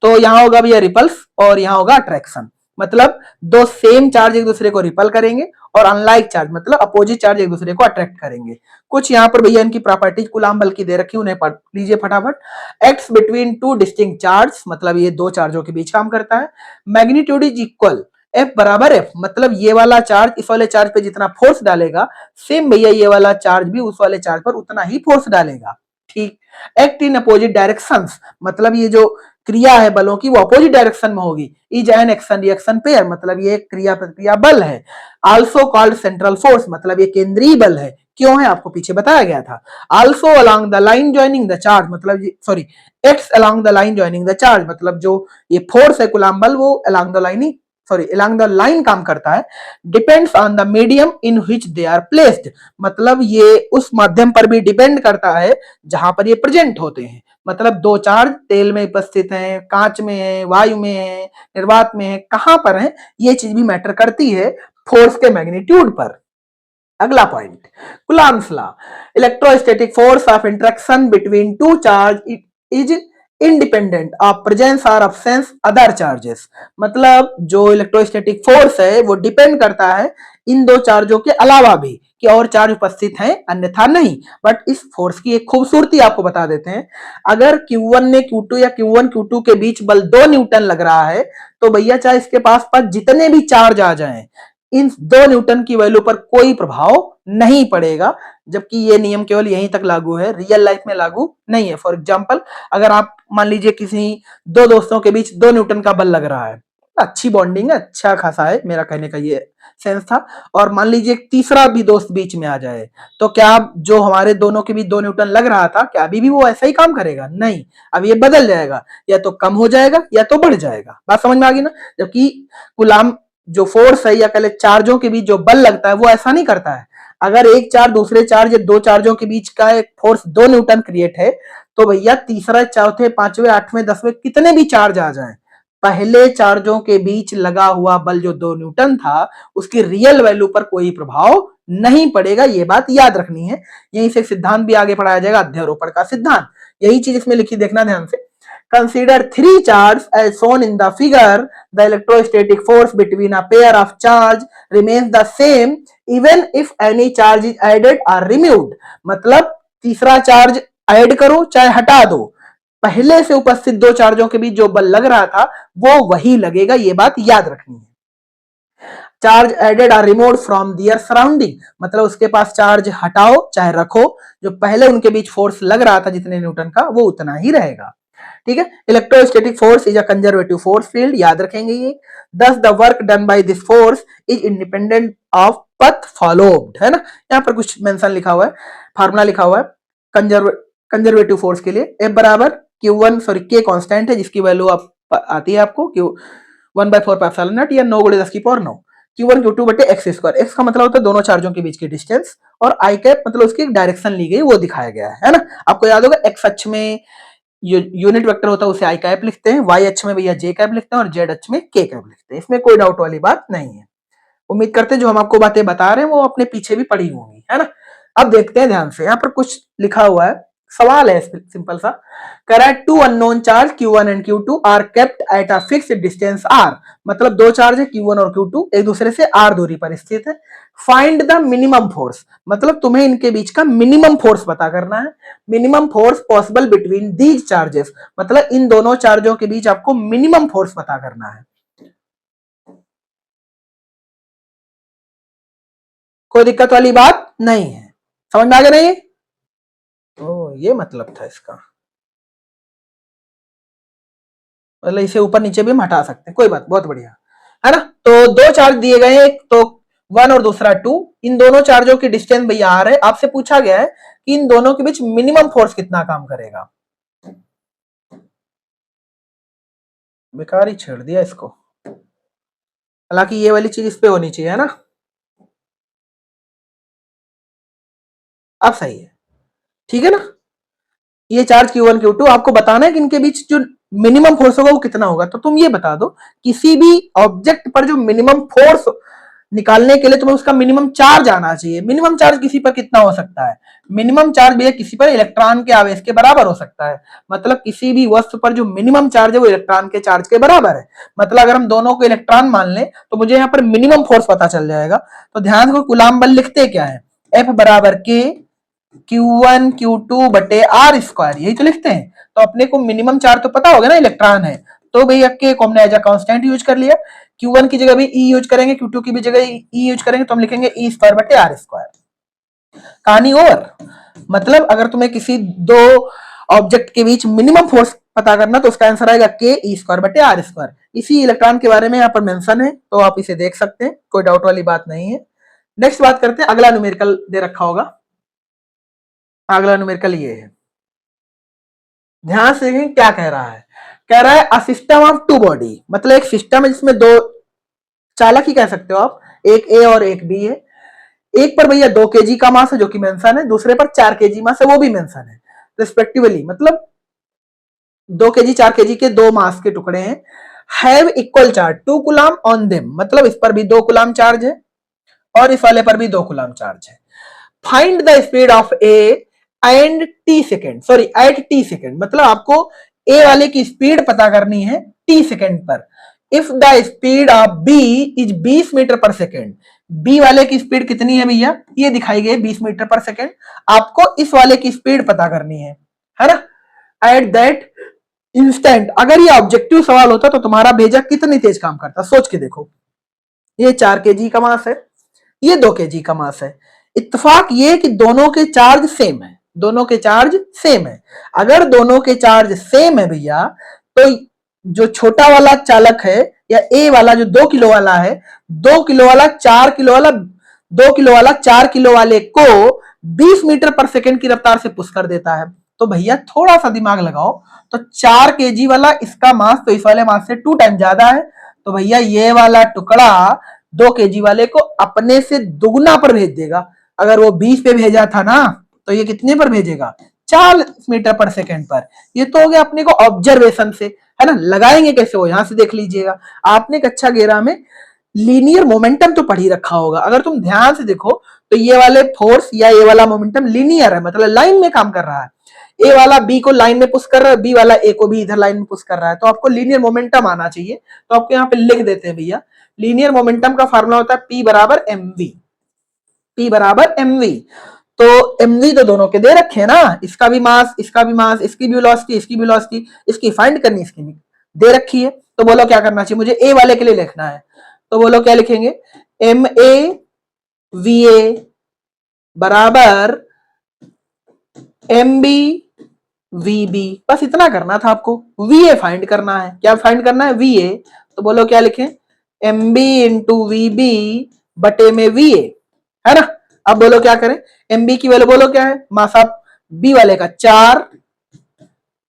तो यहाँ होगा भैया रिपल्स और यहाँ होगा अट्रैक्शन। मतलब दो सेम चार्ज एक दूसरे को रिपल करेंगे और अनलाइक चार्ज मतलब अपोजिट चार्ज एक दूसरे को अट्रैक्ट करेंगे। कुछ यहाँ पर भैया इनकी प्रॉपर्टीज कूलम्ब बल की दे रखी, उन्हें पढ़ लीजिए फटाफट। X between two distinct charge, मतलब ये दो चार्जों के बीच काम करता है। मैग्नीट्यूड इज इक्वल, F बराबर F, मतलब ये वाला चार्ज इस वाले चार्ज पे जितना फोर्स डालेगा सेम भैया ये वाला चार्ज भी उस वाले चार्ज पर उतना ही फोर्स डालेगा। ठीक। एक्ट इन अपोजिट डायरेक्शंस, मतलब ये जो क्रिया है बलों की वो अपोजिट डायरेक्शन में होगी। Is an action reaction pair, मतलब ये क्रिया प्रतिक्रिया बल है। आल्सो कॉल्ड सेंट्रल फोर्स, मतलब ये केंद्रीय बल है। क्यों है आपको पीछे बताया गया था। Also along the line joining the charge, मतलब sorry acts along the line joining the charge, मतलब जो ये फोर्स है कूलम्ब बल वो along the line along the line काम करता है। Depends on the medium in which they are placed, मतलब ये उस माध्यम पर भी डिपेंड करता है जहां पर ये प्रेजेंट होते हैं। मतलब दो चार्ज तेल में उपस्थित हैं, कांच में है, वायु में है, निर्वात में है, कहां पर है, ये चीज भी मैटर करती है फोर्स के मैग्नीट्यूड पर। अगला point, Coulomb's law, electrostatic force of interaction between two charge is independent of presence और अब्सेंस अदर चार्जेस, मतलब जो इलेक्ट्रोस्टैटिक फोर्स है वो डिपेंड करता है इन दो चार्जों के अलावा भी कि और चार्ज उपस्थित हैं अन्यथा नहीं। बट इस फोर्स की एक खूबसूरती आपको बता देते हैं, अगर Q1 में Q2 या Q1 Q2 के बीच बल 2 न्यूटन लग रहा है तो भैया चाहे इसके पास जितने भी चार्ज आ जाएं इन 2 न्यूटन की वैल्यू पर कोई प्रभाव नहीं पड़ेगा। जबकि ये नियम केवल यहीं तक लागू है, रियल लाइफ में लागू नहीं है। फॉर एग्जांपल अगर आप मान लीजिए किसी दो दोस्तों के बीच 2 न्यूटन का बल लग रहा है, अच्छी बॉन्डिंग है, अच्छा खासा है, मेरा कहने का ये सेंस था, और मान लीजिए तीसरा भी दोस्त बीच में आ जाए तो क्या जो हमारे दोनों के बीच 2 न्यूटन लग रहा था क्या अभी भी वो ऐसा ही काम करेगा? नहीं, अब ये बदल जाएगा, या तो कम हो जाएगा या तो बढ़ जाएगा। बात समझ में आ गई ना। जबकि कूलम्ब जो फोर्स है या कह ले चार्जों के बीच जो बल लगता है वो ऐसा नहीं करता है। अगर एक चार्ज दूसरे चार्ज या दो चार्जों के बीच का एक फोर्स 2 न्यूटन क्रिएट है तो भैया तीसरा, चौथे, पांचवें, आठवें, 10वें कितने भी चार्ज आ जाएं, पहले चार्जों के बीच लगा हुआ बल जो 2 न्यूटन था उसकी रियल वैल्यू पर कोई प्रभाव नहीं पड़ेगा। ये बात याद रखनी है। यहीं से सिद्धांत भी आगे पढ़ाया जाएगा, अध्यारोपण का सिद्धांत, यही चीज इसमें लिखी, देखना ध्यान से। Consider 3 charges as shown in the figure. The electrostatic force between a pair of charge remains the same even if any charge is added or removed. मतलब तीसरा चार्ज ऐड करो चाहे हटा दो, पहले से उपस्थित दो चार्जों के बीच जो बल लग रहा था वो वही लगेगा, ये बात याद रखनी है। Charge added or removed from their surrounding, मतलब उसके पास चार्ज हटाओ चाहे रखो, जो पहले उनके बीच फोर्स लग रहा था जितने न्यूटन का वो उतना ही रहेगा। ठीक है, electrostatic force is a conservative force field, याद रखेंगे ये। दस the work done by this force is independent of पथ फॉलोड, है ना। यहाँ पर कुछ मेंशन लिखा हुआ है, फार्मूला लिखा हुआ है कंजर्वेटिव फोर्स के लिए। F बराबर Q1 सॉरी K कांस्टेंट है जिसकी वैल्यू आप आती है आपको Q 1/4 पाई एप्सिलॉन नॉट या 9 × 10⁻9। Q1 Q2 बटे x स्क्वायर, x का मतलब होता है दोनों चार्जों के बीच की डिस्टेंस, और आई कैप मतलब उसकी डायरेक्शन ली गई वो दिखाया गया है ना। आपको याद होगा x अक्ष में यूनिट वेक्टर होता है उसे आई कैप लिखते हैं, y अक्ष में भैया j कैप लिखते हैं और z अक्ष में k कैप लिखते हैं, इसमें कोई डाउट वाली बात नहीं है। उम्मीद करते हैं जो हम आपको बातें बता रहे हैं वो अपने पीछे भी पड़ी होंगी, है ना। अब देखते हैं ध्यान से, यहाँ पर कुछ लिखा हुआ है, सवाल है सिंपल सा, correct two unknown charge Q1 and Q2 are kept at a fixed distance R, मतलब दो चार्ज है Q1 और Q2 एक दूसरे से R दूरी पर स्थित है। फाइंड द मिनिमम फोर्स, मतलब तुम्हें इनके बीच का मिनिमम फोर्स पता करना है। Minimum force possible between these charges, मतलब इन दोनों चार्जों के बीच आपको मिनिमम फोर्स पता करना है। कोई दिक्कत वाली बात नहीं है, समझ में आ गया नहीं? ओ ये मतलब था इसका, मतलब इसे ऊपर नीचे भी हम हटा सकते हैं, कोई बात, बहुत बढ़िया, है ना। तो दो चार्ज दिए गए हैं, एक तो 1 और दूसरा 2, इन दोनों चार्जों की डिस्टेंस भैया आ रहे, आपसे पूछा गया है कि इन दोनों के बीच मिनिमम फोर्स कितना काम करेगा। बेकार ही छेड़ दिया इसको, हालांकि ये वाली चीज इस पे होनी चाहिए, है ना। अब सही है, ठीक है ना। ये चार्ज Q1 Q2 आपको बताना है कि इनके बीच जो मिनिमम फोर्स होगा वो कितना होगा। तो तुम ये बता दो किसी भी ऑब्जेक्ट पर जो मिनिमम फोर्स निकालने के लिए तुम्हें उसका मिनिमम चार्ज आना चाहिए। मिनिमम चार्ज किसी पर कितना हो सकता है? मिनिमम चार्ज भैया किसी पर इलेक्ट्रॉन के आवेश के बराबर हो सकता है, मतलब किसी भी वस्तु पर जो मिनिमम चार्ज है वो इलेक्ट्रॉन के चार्ज के बराबर है। मतलब अगर हम दोनों को इलेक्ट्रॉन मान लें तो मुझे यहाँ पर मिनिमम फोर्स पता चल जाएगा। तो ध्यान को कूलाम बल लिखते क्या है, F बराबर के Q1 Q2 बटे R स्क्वायर, यही तो लिखते हैं। तो अपने को मिनिमम चार्ज तो पता होगा ना, इलेक्ट्रॉन है, तो भैया के को हमने एज अ कांस्टेंट यूज कर लिया। Q1 की जगह भी E यूज करेंगे, Q2 की भी जगह E यूज करेंगे, तो हम लिखेंगे E स्क्वायर बटे R स्क्वायर। कहानी ओवर। मतलब अगर तुम्हें किसी दो ऑब्जेक्ट के बीच मिनिमम फोर्स पता करना तो उसका आंसर आएगा के E स्क्वायर बटे R स्क्वायर। इसी इलेक्ट्रॉन के बारे में यहाँ पर मेंशन है, तो आप इसे देख सकते हैं, कोई डाउट वाली बात नहीं है। नेक्स्ट बात करते हैं, अगला न्यूमेरिकल दे रखा होगा, अगला न्यूमेरिकल ये है, ध्यान से देखें क्या कह रहा है। कह रहा है a system of two body, मतलब एक सिस्टम है जिसमें दो चालक ही कह सकते हो आप, एक ए और एक बी है। एक पर भैया 2 kg का मास है जो कि मेंशन है, दूसरे पर 4 kg मास है वो भी मेंशन है रिस्पेक्टिवली, मतलब 2 kg 4 kg के दो मास के टुकड़े हैं। Have equal charge 2 coulomb on them, मतलब इस पर भी 2 कूलम चार्ज है और इस वाले पर भी 2 कूलम चार्ज है। Find the speed of A and T second, sorry at T second, मतलब आपको ए वाले की स्पीड पता करनी है टी सेकेंड पर। If the speed of B is 20 meter per second, B वाले की स्पीड कितनी है भैया, ये दिखाई गई 20 मीटर पर सेकेंड, आपको इस वाले की स्पीड पता करनी है ना। एट दैट इंस्टेंट, अगर ये ऑब्जेक्टिव सवाल होता तो तुम्हारा भेजा कितनी तेज काम करता, सोच के देखो। ये 4 kg का मास है, ये 2 kg का मास है। इत्तेफाक ये कि दोनों के चार्ज सेम है, दोनों के चार्ज सेम है। अगर दोनों के चार्ज सेम है भैया, तो जो छोटा वाला चालक है या ए वाला जो 2 किलो वाला है, 2 किलो वाला 4 किलो वाला 2 किलो वाला 4 किलो वाले को 20 मीटर पर सेकेंड की रफ्तार से पुश कर देता है। तो भैया थोड़ा सा दिमाग लगाओ, तो 4 kg वाला इसका मास तो इस वाले मास से 2 टाइम ज्यादा है, तो भैया ये वाला टुकड़ा 2 kg वाले को अपने से दुगना पर भेज देगा। अगर वो 20 पे भेजा था ना, तो ये कितने पर भेजेगा, 40 मीटर पर सेकेंड पर। ये तो हो गया अपने को ऑब्जर्वेशन से, है ना। लगाएंगे कैसे, वो यहां से देख लीजिएगा। आपने कक्षा 11 में लीनियर मोमेंटम तो पढ़ ही रखा होगा, अगर तुम ध्यान से देखो तो ये वाले फोर्स या ये वाला मोमेंटम लीनियर है, मतलब लाइन में काम कर रहा है। ए वाला बी को लाइन में पुश कर रहा है, बी वाला ए को भी इधर लाइन में पुश कर रहा है, तो आपको लीनियर मोमेंटम आना चाहिए। तो आपको यहाँ पे लिख देते हैं भैया, लीनियर मोमेंटम का फार्मूला होता है P बराबर mv, P बराबर mv। तो mv तो दोनों के दे रखे हैं ना, इसका भी मास, इसका भी मास, इसकी भी वेलोसिटी, इसकी भी वेलोसिटी, इसकी फाइंड करनी, इसकी भी दे रखी है। तो बोलो क्या करना चाहिए मुझे, ए वाले के लिए लिखना है। तो बोलो क्या लिखेंगे, एम ए वी ए बराबर एम बी वी बी, बस इतना करना था आपको। वी ए फाइंड करना है, क्या फाइंड करना है, वी ए। तो बोलो क्या लिखें, M B into V B बटे में वी ए, है ना। अब बोलो क्या करें, एम बी की वैल्यू बोलो क्या है, मास ऑफ बी वाले का 4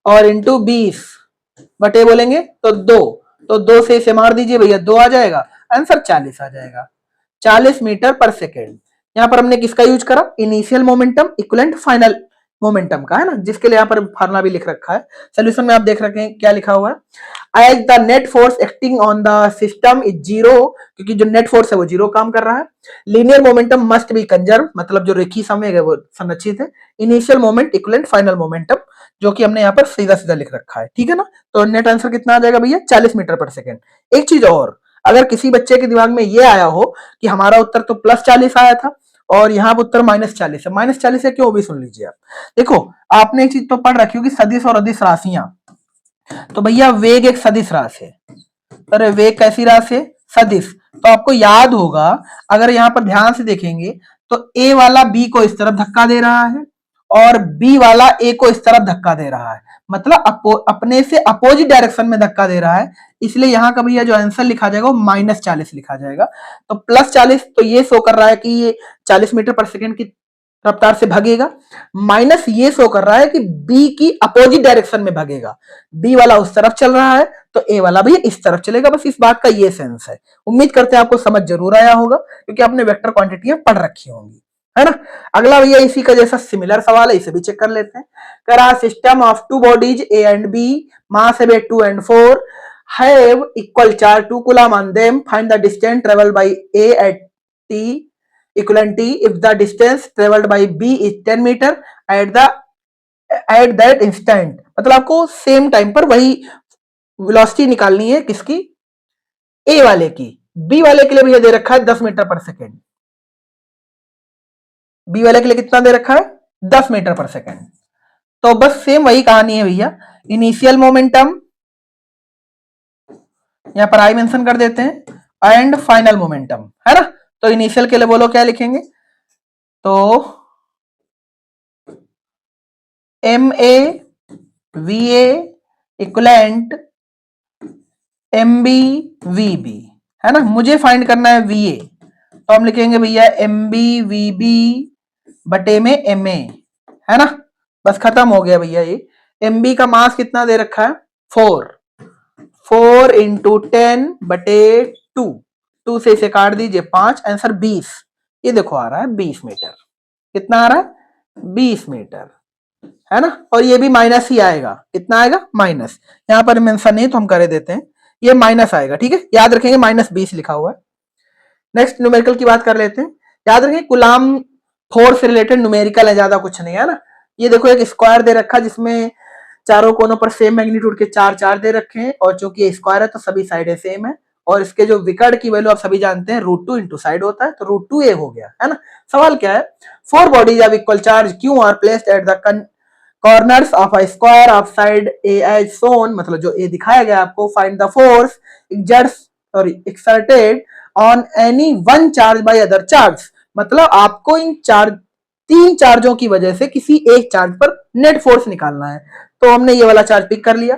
और इंटू 20 बटे बोलेंगे तो 2, तो 2 से इसे मार दीजिए भैया, 2 आ जाएगा, आंसर 40 आ जाएगा, 40 मीटर पर सेकेंड। यहां पर हमने किसका यूज करा, initial momentum equivalent final momentum का, है ना, जिसके लिए यहां पर फार्मूला भी लिख रखा है। सोल्यूशन में आप देख रखे हैं क्या लिखा हुआ है, as the net force acting on the system is zero, क्योंकि जो नेट फोर्स है वो जीरो काम कर रहा है। Linear momentum must be conserve, मतलब जो रेखीय संवेग है वो संरक्षित है। Initial moment equivalent final momentum, जो कि हमने यहाँ पर सीधा सीधा लिख रखा है, ठीक है ना। तो नेट आंसर कितना आ जाएगा भैया, 40 मीटर पर सेकेंड। एक चीज और, अगर किसी बच्चे के दिमाग में ये आया हो कि हमारा उत्तर तो +40 आया था और यहाँ पर उत्तर -40 है, -40 है क्यों, भी सुन लीजिए आप। देखो आपने एक चीज तो पढ़ रखी होगी, सदिश और अदिश राशियां। तो भैया वेग एक सदिश राशि है, अरे वेग कैसी राशि है, सदिश। तो आपको याद होगा, अगर यहाँ पर ध्यान से देखेंगे तो ए वाला बी को इस तरफ धक्का दे रहा है और बी वाला ए को इस तरफ धक्का दे रहा है, मतलब अपने से अपोजिट डायरेक्शन में धक्का दे रहा है। इसलिए यहाँ का भैया जो आंसर लिखा जाएगा वो -40 लिखा जाएगा। तो +40 तो ये शो कर रहा है कि ये 40 मीटर पर सेकेंड की रफ्तार से भागेगा, माइनस ये शो कर रहा है कि बी की अपोजिट डायरेक्शन में भागेगा। बी वाला उस तरफ चल रहा है तो ए वाला भी इस तरफ चलेगा, बस इस बात का ये सेंस है। उम्मीद करते हैं आपको समझ जरूर आया होगा, क्योंकि आपने वेक्टर क्वांटिटी पढ़ रखी होंगी, है ना। अगला भैया इसी का जैसा सिमिलर सवाल है, इसे भी चेक कर लेते हैं। करा system of two bodies A and B, mass है 2 and 4, have equal charge 2 coulomb on them, find the distance traveled by A at t equivalent t if the distance traveled by B is 10 meter at that instant। मतलब आपको same time पर वही velocity निकालनी है, किसकी, ए वाले की। B वाले के लिए भैया दे रखा है 10 मीटर पर सेकेंड, बी वाले के लिए कितना दे रखा है, 10 मीटर पर सेकेंड। तो बस सेम वही कहानी है भैया, इनिशियल मोमेंटम यहां पर आई मेंशन कर देते हैं एंड फाइनल मोमेंटम, है ना। तो इनिशियल के लिए बोलो क्या लिखेंगे, तो M A V A equivalent M B V B, है ना। मुझे फाइंड करना है वी ए, तो हम लिखेंगे भैया एम बी वी बी बटे में एम ए, है ना। बस खत्म हो गया भैया ये। एम बी का मास कितना दे रखा है, 4 इंटू 10 बटे 2 से इसे काट दीजिए 5, आंसर 20। ये देखो आ रहा है 20 मीटर, कितना आ रहा है 20 मीटर, है ना। और ये भी माइनस ही आएगा, कितना आएगा माइनस, यहां पर मेंशन नहीं तो हम कर देते हैं, ये माइनस आएगा, ठीक है, याद रखेंगे -20 लिखा हुआ है। नेक्स्ट न्यूमेरिकल की बात कर लेते हैं। याद रखें कुलाम फोर्स से रिलेटेड न्यूमेरिकल है, ज्यादा कुछ नहीं है ना। ये देखो एक स्क्वायर दे रखा है जिसमें चारों कोनों पर सेम मैग्नीट्यूड के 4 दे रखे हैं, और चूंकि स्क्वायर है तो सभी साइडें सेम है, और इसके जो विकर्ण की वैल्यू आप सभी जानते हैं √2 इंटू साइड होता है, तो √2a हो गया, है ना। सवाल क्या है, 4 bodies of equal charge Q are placed at the corners of a square of side a as shown, मतलब जो ए दिखाया गया आपको, find the force exerted on any one charge by other charge, मतलब आपको इन 3 चार्जों की वजह से किसी एक चार्ज पर नेट फोर्स निकालना है। तो हमने ये वाला चार्ज पिक कर लिया,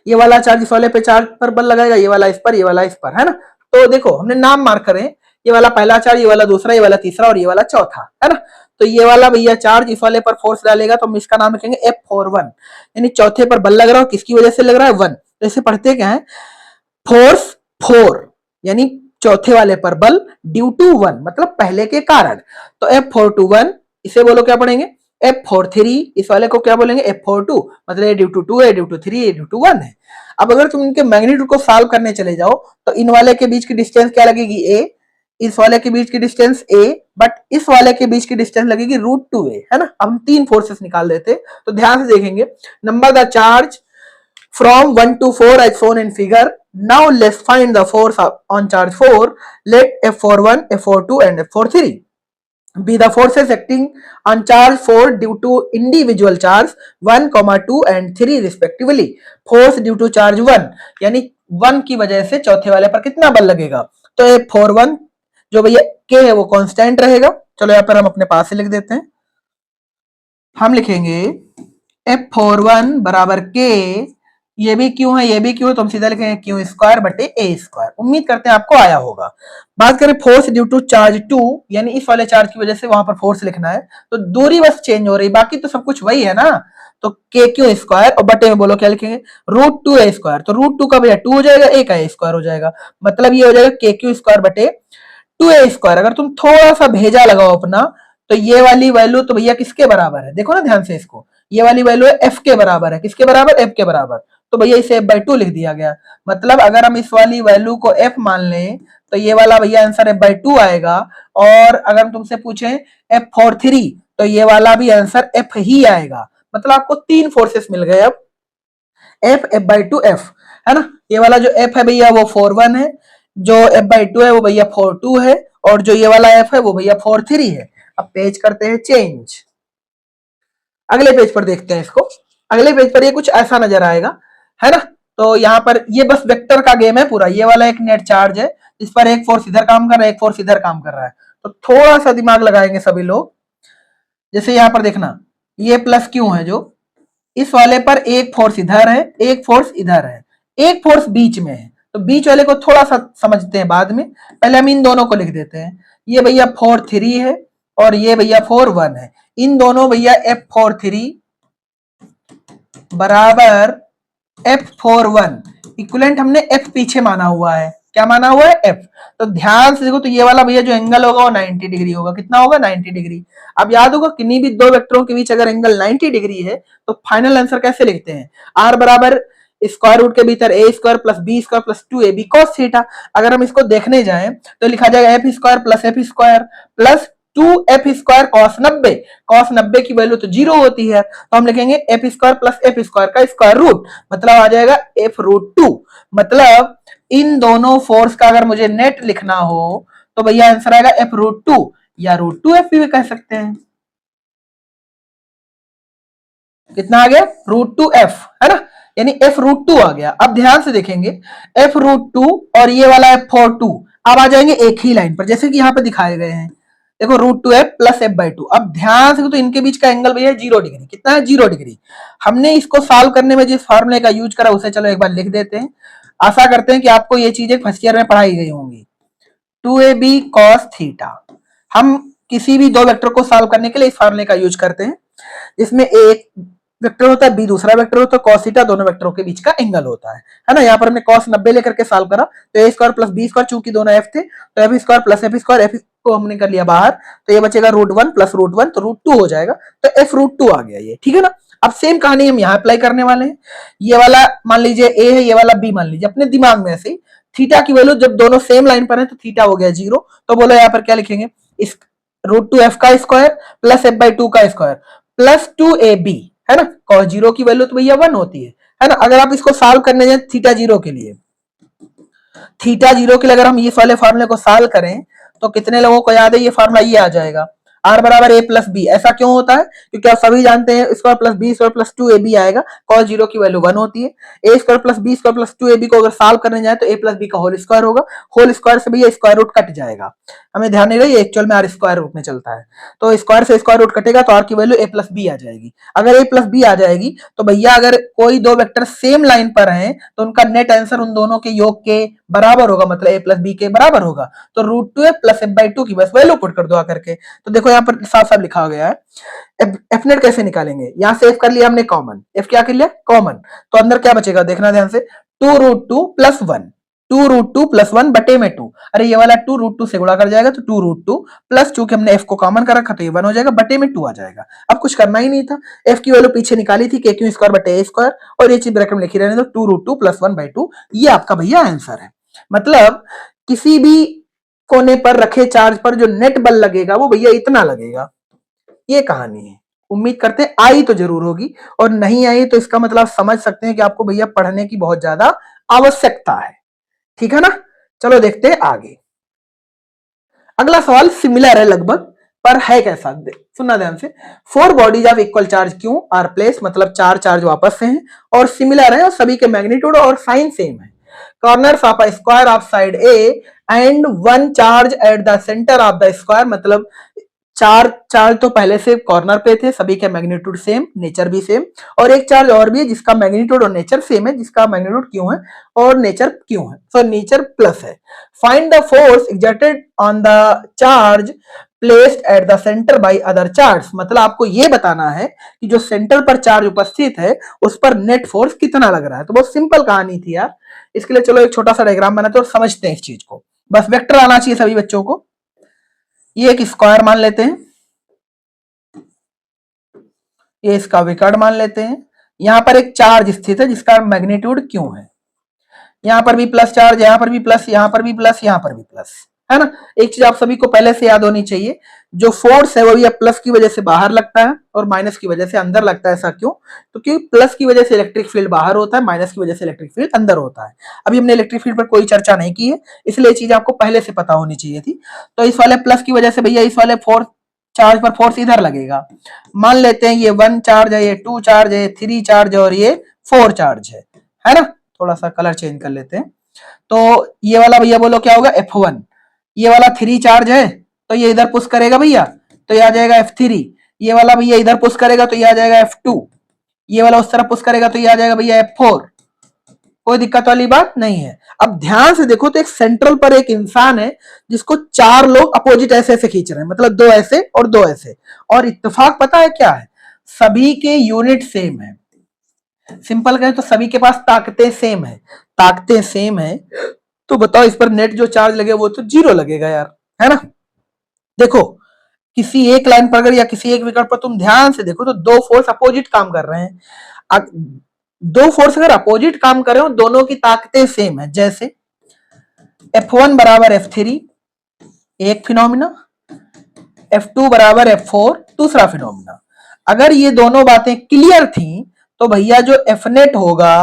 ये वाला चार्ज इस वाले पे चार्ज पर बल लगाएगा, ये वाला इस पर, ये वाला इस पर, है ना। तो देखो हमने नाम मार्क करे, ये वाला पहला चार्ज, ये वाला दूसरा, ये वाला तीसरा और ये वाला चौथा, है ना। तो ये वाला भैया चार्ज इस वाले पर फोर्स डालेगा, तो हम इसका नाम रखेंगे F41, यानी चौथे पर बल लग रहा है, किसकी वजह से लग रहा है 1। तो इसे पढ़ते क्या है, फोर्स 4 यानी चौथे वाले पर बल ड्यू टू 1, मतलब पहले के कारण। तो F421 इसे बोलो क्या पढ़ेंगे, F43, इस वाले को क्या बोलेंगे F42, मतलब A due to 2, A due to 3, A due to 1 है। अब अगर तुम इनके मैग्नीट्यूड को सॉल्व करने चले जाओ तो इन वाले के बीच की डिस्टेंस क्या लगेगी a, इस वाले के बीच की डिस्टेंस a, बट इस वाले के बीच की डिस्टेंस लगेगी √2a, है ना। हम 3 फोर्सेस निकाल देते, तो ध्यान से देखेंगे, number the charge from 1 to 4 as shown in figure. Now let's find the force on charge 4. Let F41, F42 and F43. be the forces acting on charge 4 due to individual charge 1, 2 and 3 respectively. Force due to charge 1 यानी 1 की वजह से चौथे वाले पर कितना बल लगेगा, तो F41 जो भैया K है वो कांस्टेंट रहेगा। चलो यहाँ पर हम अपने पास से लिख देते हैं, हम लिखेंगे F41 बराबर K, ये भी क्यों है ये भी क्यों है, तो हम सीधा लिखेंगे क्यू स्क्वायर बटे ए स्क्वायर। उम्मीद करते हैं आपको आया होगा। बात करें फोर्स ड्यू टू चार्ज 2 यानी इस वाले चार्ज की वजह से वहां पर फोर्स लिखना है, तो दूरी बस चेंज हो रही, बाकी तो सब कुछ वही है ना। तो के क्यू स्क्वायर और बटे में बोलो क्या लिखेंगे, रूट टू ए स्क्वायर। तो रूट टू का भैया 2 हो जाएगा, ए का ए स्क्वायर हो जाएगा, मतलब ये हो जाएगा के क्यू स्क्वायर बटे 2a स्क्वायर। अगर तुम थोड़ा सा भेजा लगाओ अपना, तो ये वाली वैल्यू तो भैया किसके बराबर है, देखो ना ध्यान से इसको, ये वाली वैल्यू है एफ के बराबर है, किसके बराबर, एफ के बराबर। तो भैया इसे एफ बाई टू लिख दिया गया, मतलब अगर हम इस वाली वैल्यू को एफ मान लें तो ये वाला भैया आंसर एफ बाई टू आएगा। और अगर हम तुमसे पूछें एफ फॉर थ्री तो ये वाला भी आंसर एफ ही आएगा। मतलब आपको 3 फोर्सेस मिल गए अब, F, F by two, F, है ना। ये वाला जो एफ है भैया वो 4-1 है, जो एफ बाई टू है वो भैया 4-2 है, और जो ये वाला एफ है वो भैया 4-3 है। अब पेज करते हैं चेंज, अगले पेज पर देखते हैं इसको। अगले पेज पर ये कुछ ऐसा नजर आएगा, है ना। तो यहाँ पर ये बस वेक्टर का गेम है पूरा, ये वाला एक नेट चार्ज है इस पर एक फोर्स इधर काम कर रहा है, एक फोर्स इधर काम कर रहा है। तो थोड़ा सा दिमाग लगाएंगे सभी लोग। जैसे यहाँ पर देखना, ये प्लस क्यों है, जो इस वाले पर एक फोर्स इधर है, एक फोर्स इधर है, एक फोर्स बीच में है, तो बीच वाले को थोड़ा सा समझते हैं बाद में, पहले हम इन दोनों को लिख देते हैं। ये भैया 4-3 है और ये भैया 4-1 है, इन दोनों भैया F43 बराबर F41 इक्विवेलेंट हमने F पीछे माना हुआ है, क्या माना हुआ है, F। तो ध्यान से देखो, तो ये वाला भैया जो एंगल होगा वो 90 डिग्री होगा, कितना होगा, 90 डिग्री। अब याद होगा किन्हीं भी दो वेक्टरों के बीच अगर एंगल 90 डिग्री है तो फाइनल आंसर कैसे लिखते हैं, R बराबर स्क्वायर रूट के भीतर A square plus B square plus 2ab cos theta. अगर हम इसको देखने जाएं तो लिखा जाएगा F square plus F square plus 2f square cos 90। कॉस 90 की वैल्यू तो 0 होती है, तो हम लिखेंगे F square plus F square का स्क्वायर रूट, मतलब आ जाएगा एफ रूट 2। मतलब इन दोनों फोर्स का अगर मुझे नेट लिखना हो तो भैया आंसर आएगा एफ रूट 2 या रूट 2 एफ भी कह सकते हैं। कितना आ गया, रूट 2 एफ, है ना, यानी एफ रूट 2 आ गया। अब ध्यान से देखेंगे, एफ रूट 2 और ये वाला एफ 4-2 अब आ जाएंगे एक ही लाइन पर, जैसे कि यहाँ पे दिखाए गए हैं। देखो root 2 F plus F by 2, अब ध्यान से तो इनके बीच का एंगल भैया 0 डिग्री, कितना है, 0 डिग्री। हमने इसको सॉल्व करने में जिस फॉर्मूले का यूज करा उसे चलो एक बार लिख देते हैं। आशा करते हैं कि आपको ये चीजें फर्स्ट ईयर में पढ़ाई गई होंगी। 2ab cos थीटा, हम किसी भी दो वेक्टर को सॉल्व करने के लिए इस फॉर्मूले का यूज करते हैं, जिसमें एक वेक्टर होता है, बी दूसरा वेक्टर होता है, cos थीटा दोनों वेक्टरों के बीच का एंगल होता है ना। यहाँ पर हमने cos 90 लेकर के सॉल्व करा, तो ए स्क्वायर प्लस बी स्क्वायर, चूंकि दोनों एफ थे तो F square plus F square, F को हमने कर लिया बाहर, तो ये बचेगा रूट 1 प्लस रूट 1, तो रूट 2 हो जाएगा, तो एफ रूट 2 आ गया ये, ठीक है ना। अब सेम कहानी हम यहाँ अप्लाई करने वाले हैं। ये वाला मान लीजिए ए है, ये वाला बी मान लीजिए, अपने दिमाग में ऐसे ही थीटा की वैल्यू जब दोनों सेम लाइन पर है तो थीटा हो गया 0, तो बोलो यहाँ पर क्या लिखेंगे, इस रूट 2 एफ का स्क्वायर प्लस एफ बाई 2 का स्क्वायर प्लस 2ab, है ना। cos 0 की वैल्यू तो भैया 1 होती है ना। अगर आप इसको सॉल्व करने जाए थीटा 0 के लिए, थीटा 0 के लिए अगर हम इस वाले फॉर्मूले को सॉल्व करें तो कितने लोगों को याद है ये फॉर्मूला, ये आ जाएगा आर बराबर ए प्लस बी। ऐसा क्यों होता है, क्योंकि आप सभी जानते हैं square plus B square plus 2ab आएगा, cos 0 की वैल्यू 1 होती है। A square plus B square plus 2ab को अगर सॉल्व करने जाए तो ए प्लस बी का होल स्क्वायर होगा, होल स्क्वायर से भैया स्क्वायर रूट कट जाएगा, हमें ध्यान नहीं रही एक्चुअल में आर स्क्वायर रूट में चलता है, तो स्क्वायर से स्क्वायर रूट कटेगा तो आर की वैल्यू ए प्लस बी आ जाएगी। अगर ए प्लस बी आ जाएगी तो भैया अगर कोई दो वेक्टर सेम लाइन पर हैं तो उनका नेट आंसर उन दोनों के योग के बराबर होगा, मतलब ए प्लस बी के बराबर होगा। तो root 2 F plus F by 2 की बस वैल्यू पुट कर दो आकर के। तो देखो यहाँ पर साफ साफ लिखा गया है, एफ नेट कैसे निकालेंगे, यहाँ से एफ कर लिया हमने कॉमन, एफ क्या कर लिया कॉमन, तो अंदर क्या बचेगा देखना ध्यान से, 2 रूट 2 प्लस 1, 2 रूट 2 प्लस 1 बटे में 2, अरे ये वाला 2 रूट 2 से गुणा कर जाएगा तो 2 रूट 2 प्लस, चूंकि हमने एफ को कॉमन कर रखा तो ये 1 हो जाएगा, बटे में 2 आ जाएगा। अब कुछ करना ही नहीं था, एफ की वैल्यू पीछे निकाली थी, के क्यू स्क्वायर बटे ए स्क्वायर, और ये चीज ब्रैकेट में लिखी रहने दो, 2 रूट 2 प्लस 1 बाई 2, ये आपका भैया आंसर है। मतलब किसी भी कोने पर रखे चार्ज पर जो नेट बल लगेगा वो भैया इतना लगेगा, ये कहानी है। उम्मीद करते हैं आई तो जरूर होगी, और नहीं आई तो इसका मतलब समझ सकते हैं कि आपको भैया पढ़ने की बहुत ज्यादा आवश्यकता है, ठीक है ना। चलो देखते हैं आगे। अगला सवाल सिमिलर है लगभग, पर है कैसा, सुनना ध्यान से। Four bodies of equal charge Q R place, मतलब चार चार्ज वापस से हैं और सिमिलर है और सभी के मैग्नीट्यूड और साइन सेम है। Corners of a square of side A and one charge at the centre of the square, मतलब चार चार्ज तो पहले से कॉर्नर पे थे, सभी के मैग्नीट्यूड सेम, नेचर भी सेम, और एक चार्ज और भी है जिसका मैग्नीट्यूड और नेचर सेम है, जिसका मैग्नीट्यूड क्यों है और नेचर क्यों है, सो नेचर प्लस है। Find the force exerted on the charge placed at the centre bye other charge, मतलब आपको यह बताना है कि जो सेंटर पर चार्ज उपस्थित है उस पर नेट फोर्स कितना लग रहा है। तो बहुत सिंपल कहानी थी यार। इसके लिए चलो एक छोटा सा डायग्राम बनाते हैं और समझते हैं इस चीज को। बस वेक्टर आना चाहिए सभी बच्चों को। ये एक स्क्वायर मान लेते हैं, ये इसका विकर्ण मान लेते हैं। यहां पर एक चार्ज स्थित है जिसका मैग्नीट्यूड क्यों है। यहां पर भी प्लस चार्ज, यहां पर भी प्लस, यहां पर भी प्लस, यहां पर भी प्लस, है ना। एक चीज आप सभी को पहले से याद होनी चाहिए, जो फोर्स है वो भी प्लस की वजह से बाहर लगता है और माइनस की वजह से अंदर लगता है। ऐसा क्यों? तो क्योंकि प्लस की वजह से इलेक्ट्रिक फील्ड बाहर होता है, माइनस की वजह से इलेक्ट्रिक फील्ड अंदर होता है। अभी हमने इलेक्ट्रिक फील्ड पर कोई चर्चा नहीं की है, इसलिए चीज आपको पहले से पता होनी चाहिए थी। तो इस वाले प्लस की वजह से भैया इस वाले फोर्स चार्ज पर फोर्स इधर लगेगा। मान लेते हैं ये 1 चार्ज है, ये 2 चार्ज है, 3 चार्ज है और ये 4 चार्ज है ना। थोड़ा सा कलर चेंज कर लेते हैं। तो ये वाला भैया बोलो क्या होगा, F1। ये वाला 3 चार्ज है तो ये इधर पुश करेगा भैया, तो ये आ जाएगा F3। ये वाला भैया इधर पुश करेगा तो ये आ जाएगा F2। ये वाला उस तरफ पुश करेगा तो ये आ जाएगा भैया F4। कोई दिक्कत वाली बात नहीं है। अब ध्यान से देखो तो एक सेंट्रल पर एक इंसान है जिसको चार लोग अपोजिट ऐसे ऐसे खींच रहे हैं, मतलब दो ऐसे और दो ऐसे, और इत्तेफाक पता है क्या है, सभी के यूनिट सेम है। सिंपल कहें तो सभी के पास ताकतें सेम है। ताकतें सेम है तो बताओ इस पर नेट जो चार्ज लगे वो तो जीरो लगेगा यार, है ना। देखो किसी एक लाइन पर अगर या किसी एक विकल्प पर तुम ध्यान से देखो तो दो फोर्स अपोजिट काम कर रहे हैं। दो फोर्स अगर अपोजिट काम कर रहे हो, दोनों की ताकतें सेम है। जैसे F1 बराबर F3 एक फिनोमिना, F2 बराबर F4 दूसरा फिनोमिना। अगर ये दोनों बातें क्लियर थी तो भैया जो एफनेट होगा,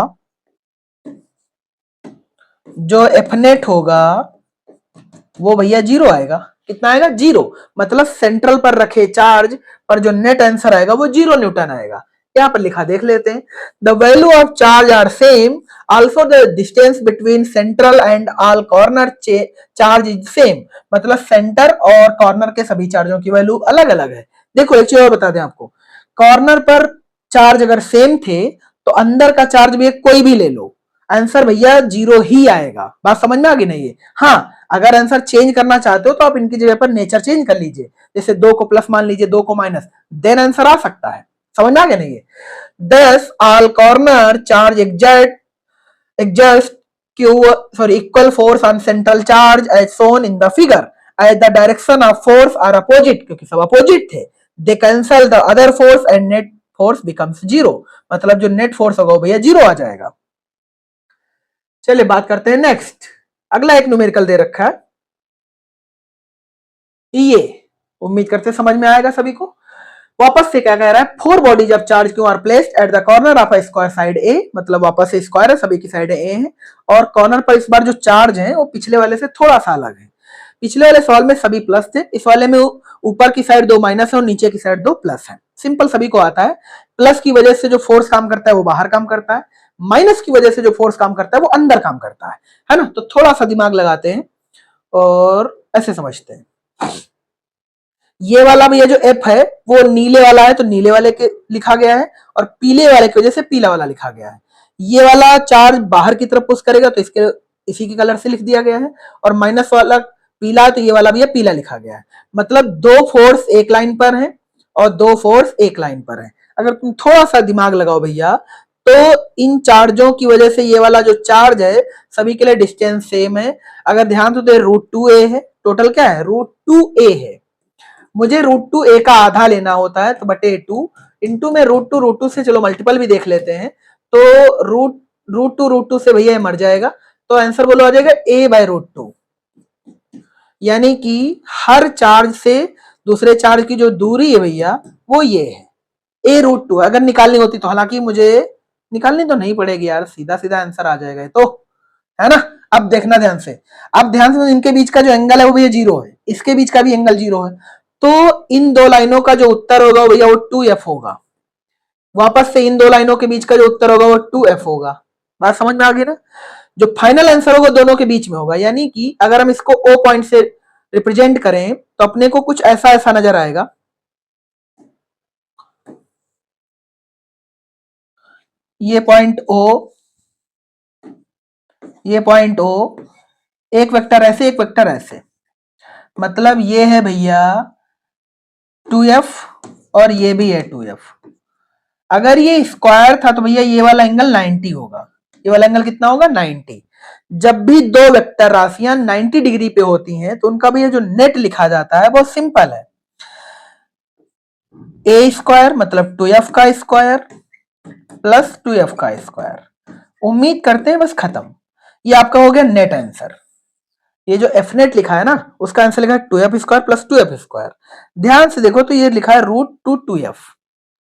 वो भैया जीरो आएगा। कितना आएगा? जीरो। मतलब सेंट्रल पर रखे चार्ज पर जो नेट आंसर आएगा वो 0 न्यूटन आएगा। यहां पर लिखा देख लेते हैं, the value of charge are same, also the distance between central and all corner charge is same. मतलब सेंटर और कॉर्नर के सभी चार्जों की वैल्यू अलग अलग है। देखो एक चीज और बता दें आपको, कॉर्नर पर चार्ज अगर सेम थे तो अंदर का चार्ज भी कोई भी ले लो, आंसर भैया जीरो ही आएगा। बात समझ में आ गई नहीं है? हाँ, अगर आंसर चेंज करना चाहते हो तो आप इनकी जगह पर नेचर चेंज कर लीजिए, जैसे 2 को प्लस मान लीजिए, 2 को माइनस, देन आंसर आ सकता है। समझ में आ गया नहीं है? Thus all corner charge exert equal force on central charge as shown in the figure as the direction of force are opposite, क्योंकि सब अपोजिट थे, they cancel the other force and net force becomes zero. मतलब जो net force होगा भैया zero आ जाएगा। चलिए बात करते हैं नेक्स्ट। अगला एक न्यूमेरिकल दे रखा है, ये उम्मीद करते समझ में आएगा सभी को। वापस से क्या कह रहा है, four bodies of charge Q are placed at the corner of a square side A, मतलब वापस से स्क्वायर है, सभी की साइड ए है, और कॉर्नर पर इस बार जो चार्ज है वो पिछले वाले से थोड़ा सा अलग है। पिछले वाले सवाल में सभी प्लस थे, इस वाले में ऊपर की साइड 2 माइनस है और नीचे की साइड 2 प्लस है। सिंपल सभी को आता है, प्लस की वजह से जो फोर्स काम करता है वो बाहर काम करता है, माइनस की वजह से जो फोर्स काम करता है वो अंदर काम करता है ना। तो थोड़ा सा दिमाग लगाते हैं और ऐसे समझते हैं। ये वाला भैया जो एफ है वो नीले वाला है तो नीले वाले के लिखा गया है, और पीले वाले की वजह से पीला वाला लिखा गया है। ये वाला चार्ज बाहर की तरफ पुश करेगा तो इसके इसी के कलर से लिख दिया गया है, और माइनस वाला पीला है तो ये वाला भैया पीला लिखा गया है। मतलब दो फोर्स एक लाइन पर है और दो फोर्स एक लाइन पर है। अगर तुम थोड़ा सा दिमाग लगाओ भैया तो इन चार्जों की वजह से ये वाला जो चार्ज है सभी के लिए डिस्टेंस सेम है। अगर ध्यान तो √2a है, टोटल क्या है, √2a है। मुझे √2a का आधा लेना होता है तो बटे 2 इंटू में √2 से चलो मल्टीपल भी देख लेते हैं, तो √2 से भैया मर जाएगा, तो आंसर बोलो आ जाएगा a/√2। यानी कि हर चार्ज से दूसरे चार्ज की जो दूरी है भैया वो ये है a√2। अगर निकालनी होती तो, हालांकि मुझे निकालनी तो नहीं पड़ेगी यार, सीधा सीधा आंसर आ जाएगा तो, है ना। अब देखना ध्यान से, अब ध्यान से, इनके बीच का जो एंगल है वो भैया जीरो है, इसके बीच का भी एंगल जीरो है, तो इन दो लाइनों का जो उत्तर होगा भैया वो 2f होगा। वापस से इन दो लाइनों के बीच का जो उत्तर होगा वो 2f होगा। बात समझ में आ गई ना? जो फाइनल आंसर होगा दोनों के बीच में होगा, यानी कि अगर हम इसको O पॉइंट से रिप्रेजेंट करें तो अपने को कुछ ऐसा ऐसा नजर आएगा। ये पॉइंट O, ये पॉइंट O, एक वेक्टर ऐसे एक वेक्टर ऐसे, मतलब ये है भैया 2f और ये भी है 2f। अगर ये स्क्वायर था तो भैया ये वाला एंगल 90 होगा। ये वाला एंगल कितना होगा? 90। जब भी दो वेक्टर राशियां 90 डिग्री पे होती हैं तो उनका भैया जो नेट लिखा जाता है बहुत सिंपल है, ए स्क्वायर मतलब 2f का स्क्वायर प्लस 2f का स्क्वायर। उम्मीद करते हैं बस खत्म। ये आपका हो गया नेट आंसर। ये जो एफ नेट लिखा है ना उसका आंसर लिखा है 2f square plus 2f square. ध्यान से देखो तो ये लिखा है √2 2f।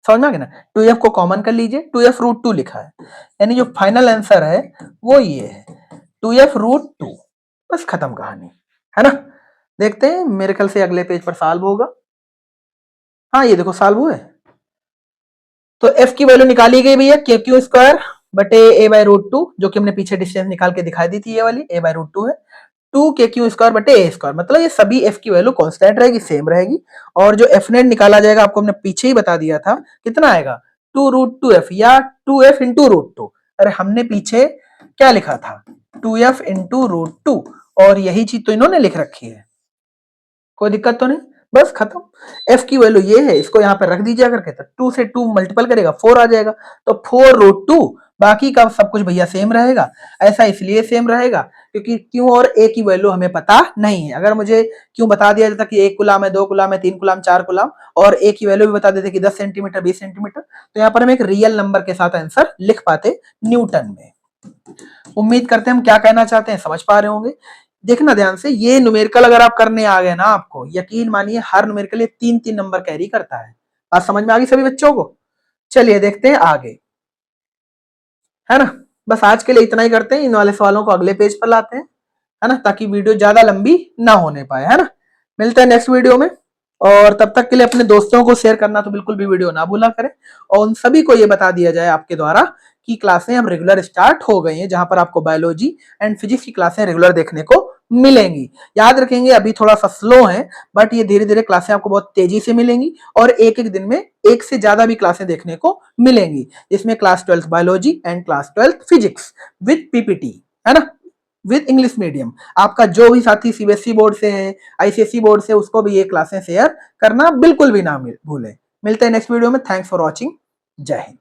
समझ में आ गया ना? 2f को कॉमन कर लीजिए, 2f√2 लिखा है, यानी जो फाइनल आंसर है वो ये है 2f√2। बस खत्म कहानी, है ना? देखते हैं, मेरे ख्याल से अगले पेज पर सॉल्व होगा। हाँ ये देखो सॉल्व हुआ है। तो f की वैल्यू निकाली गई भैया KQ स्क्वायर बटे a/√2, जो कि हमने पीछे डिस्टेंस निकाल के दिखाई दी थी, ये वाली a/√2 है। 2KQ स्क्वायर बटे a स्क्वायर, मतलब ये सभी f की वैल्यू कांस्टेंट रहेगी, सेम रहेगी। और जो f नेट निकाला जाएगा आपको हमने पीछे ही बता दिया था, कितना आएगा? 2√2f या 2f इंटू √2। अरे हमने पीछे क्या लिखा था? 2f इंटू √2, और यही चीज तो इन्होंने लिख रखी है। कोई दिक्कत तो नहीं, बस खत्म। f की वैल्यू ये है, इसको यहाँ पे रख दीजिए करके, तो 2 से 2 मल्टीपल करेगा 4 आ जाएगा, तो 4√2। बाकी का सब कुछ भैया सेम रहेगा। ऐसा इसलिए सेम रहेगा क्योंकि क्यू और ए की वैल्यू हमें पता नहीं है। अगर मुझे क्यों बता दिया जाता कि 1 कूलाम है, 2 कूलाम है, 3 कूलाम, 4 कूलाम, और ए की वैल्यू भी बता देते कि 10 सेंटीमीटर 20 सेंटीमीटर, तो यहाँ पर हम एक रियल नंबर के साथ आंसर लिख पाते न्यूटन में। उम्मीद करते हैं हम क्या कहना चाहते हैं समझ पा रहे होंगे। देखना ध्यान से, ये न्यूमेरिकल अगर आप करने आ गए ना, आपको यकीन मानिए हर न्यूमेरिकल ये 3-3 नंबर कैरी करता है। बात समझ में आ गई सभी बच्चों को? चलिए देखते हैं आगे, है ना? बस आज के लिए इतना ही करते हैं, इन वाले सवालों को अगले पेज पर लाते हैं, है ना, ताकि वीडियो ज्यादा लंबी ना होने पाए, है ना? मिलते हैं नेक्स्ट वीडियो में, और तब तक के लिए अपने दोस्तों को शेयर करना तो बिल्कुल भी वीडियो ना भूला करें, और उन सभी को ये बता दिया जाए आपके द्वारा कि क्लासें अब रेगुलर स्टार्ट हो गई हैं, जहां पर आपको बायोलॉजी एंड फिजिक्स की क्लासें रेगुलर देखने को मिलेंगी। याद रखेंगे अभी थोड़ा सा स्लो है, बट ये धीरे धीरे क्लासें आपको बहुत तेजी से मिलेंगी, और एक एक दिन में एक से ज्यादा भी क्लासें देखने को मिलेंगी, जिसमें class 12 biology and class 12 physics with PPT, है ना, विद इंग्लिश मीडियम। आपका जो भी साथी सीबीएसई बोर्ड से है, आईसीएसई बोर्ड से, उसको भी ये क्लासें शेयर करना बिल्कुल भी ना भूलें। मिलते हैं नेक्स्ट वीडियो में। Thanks for watching. जय हिंद।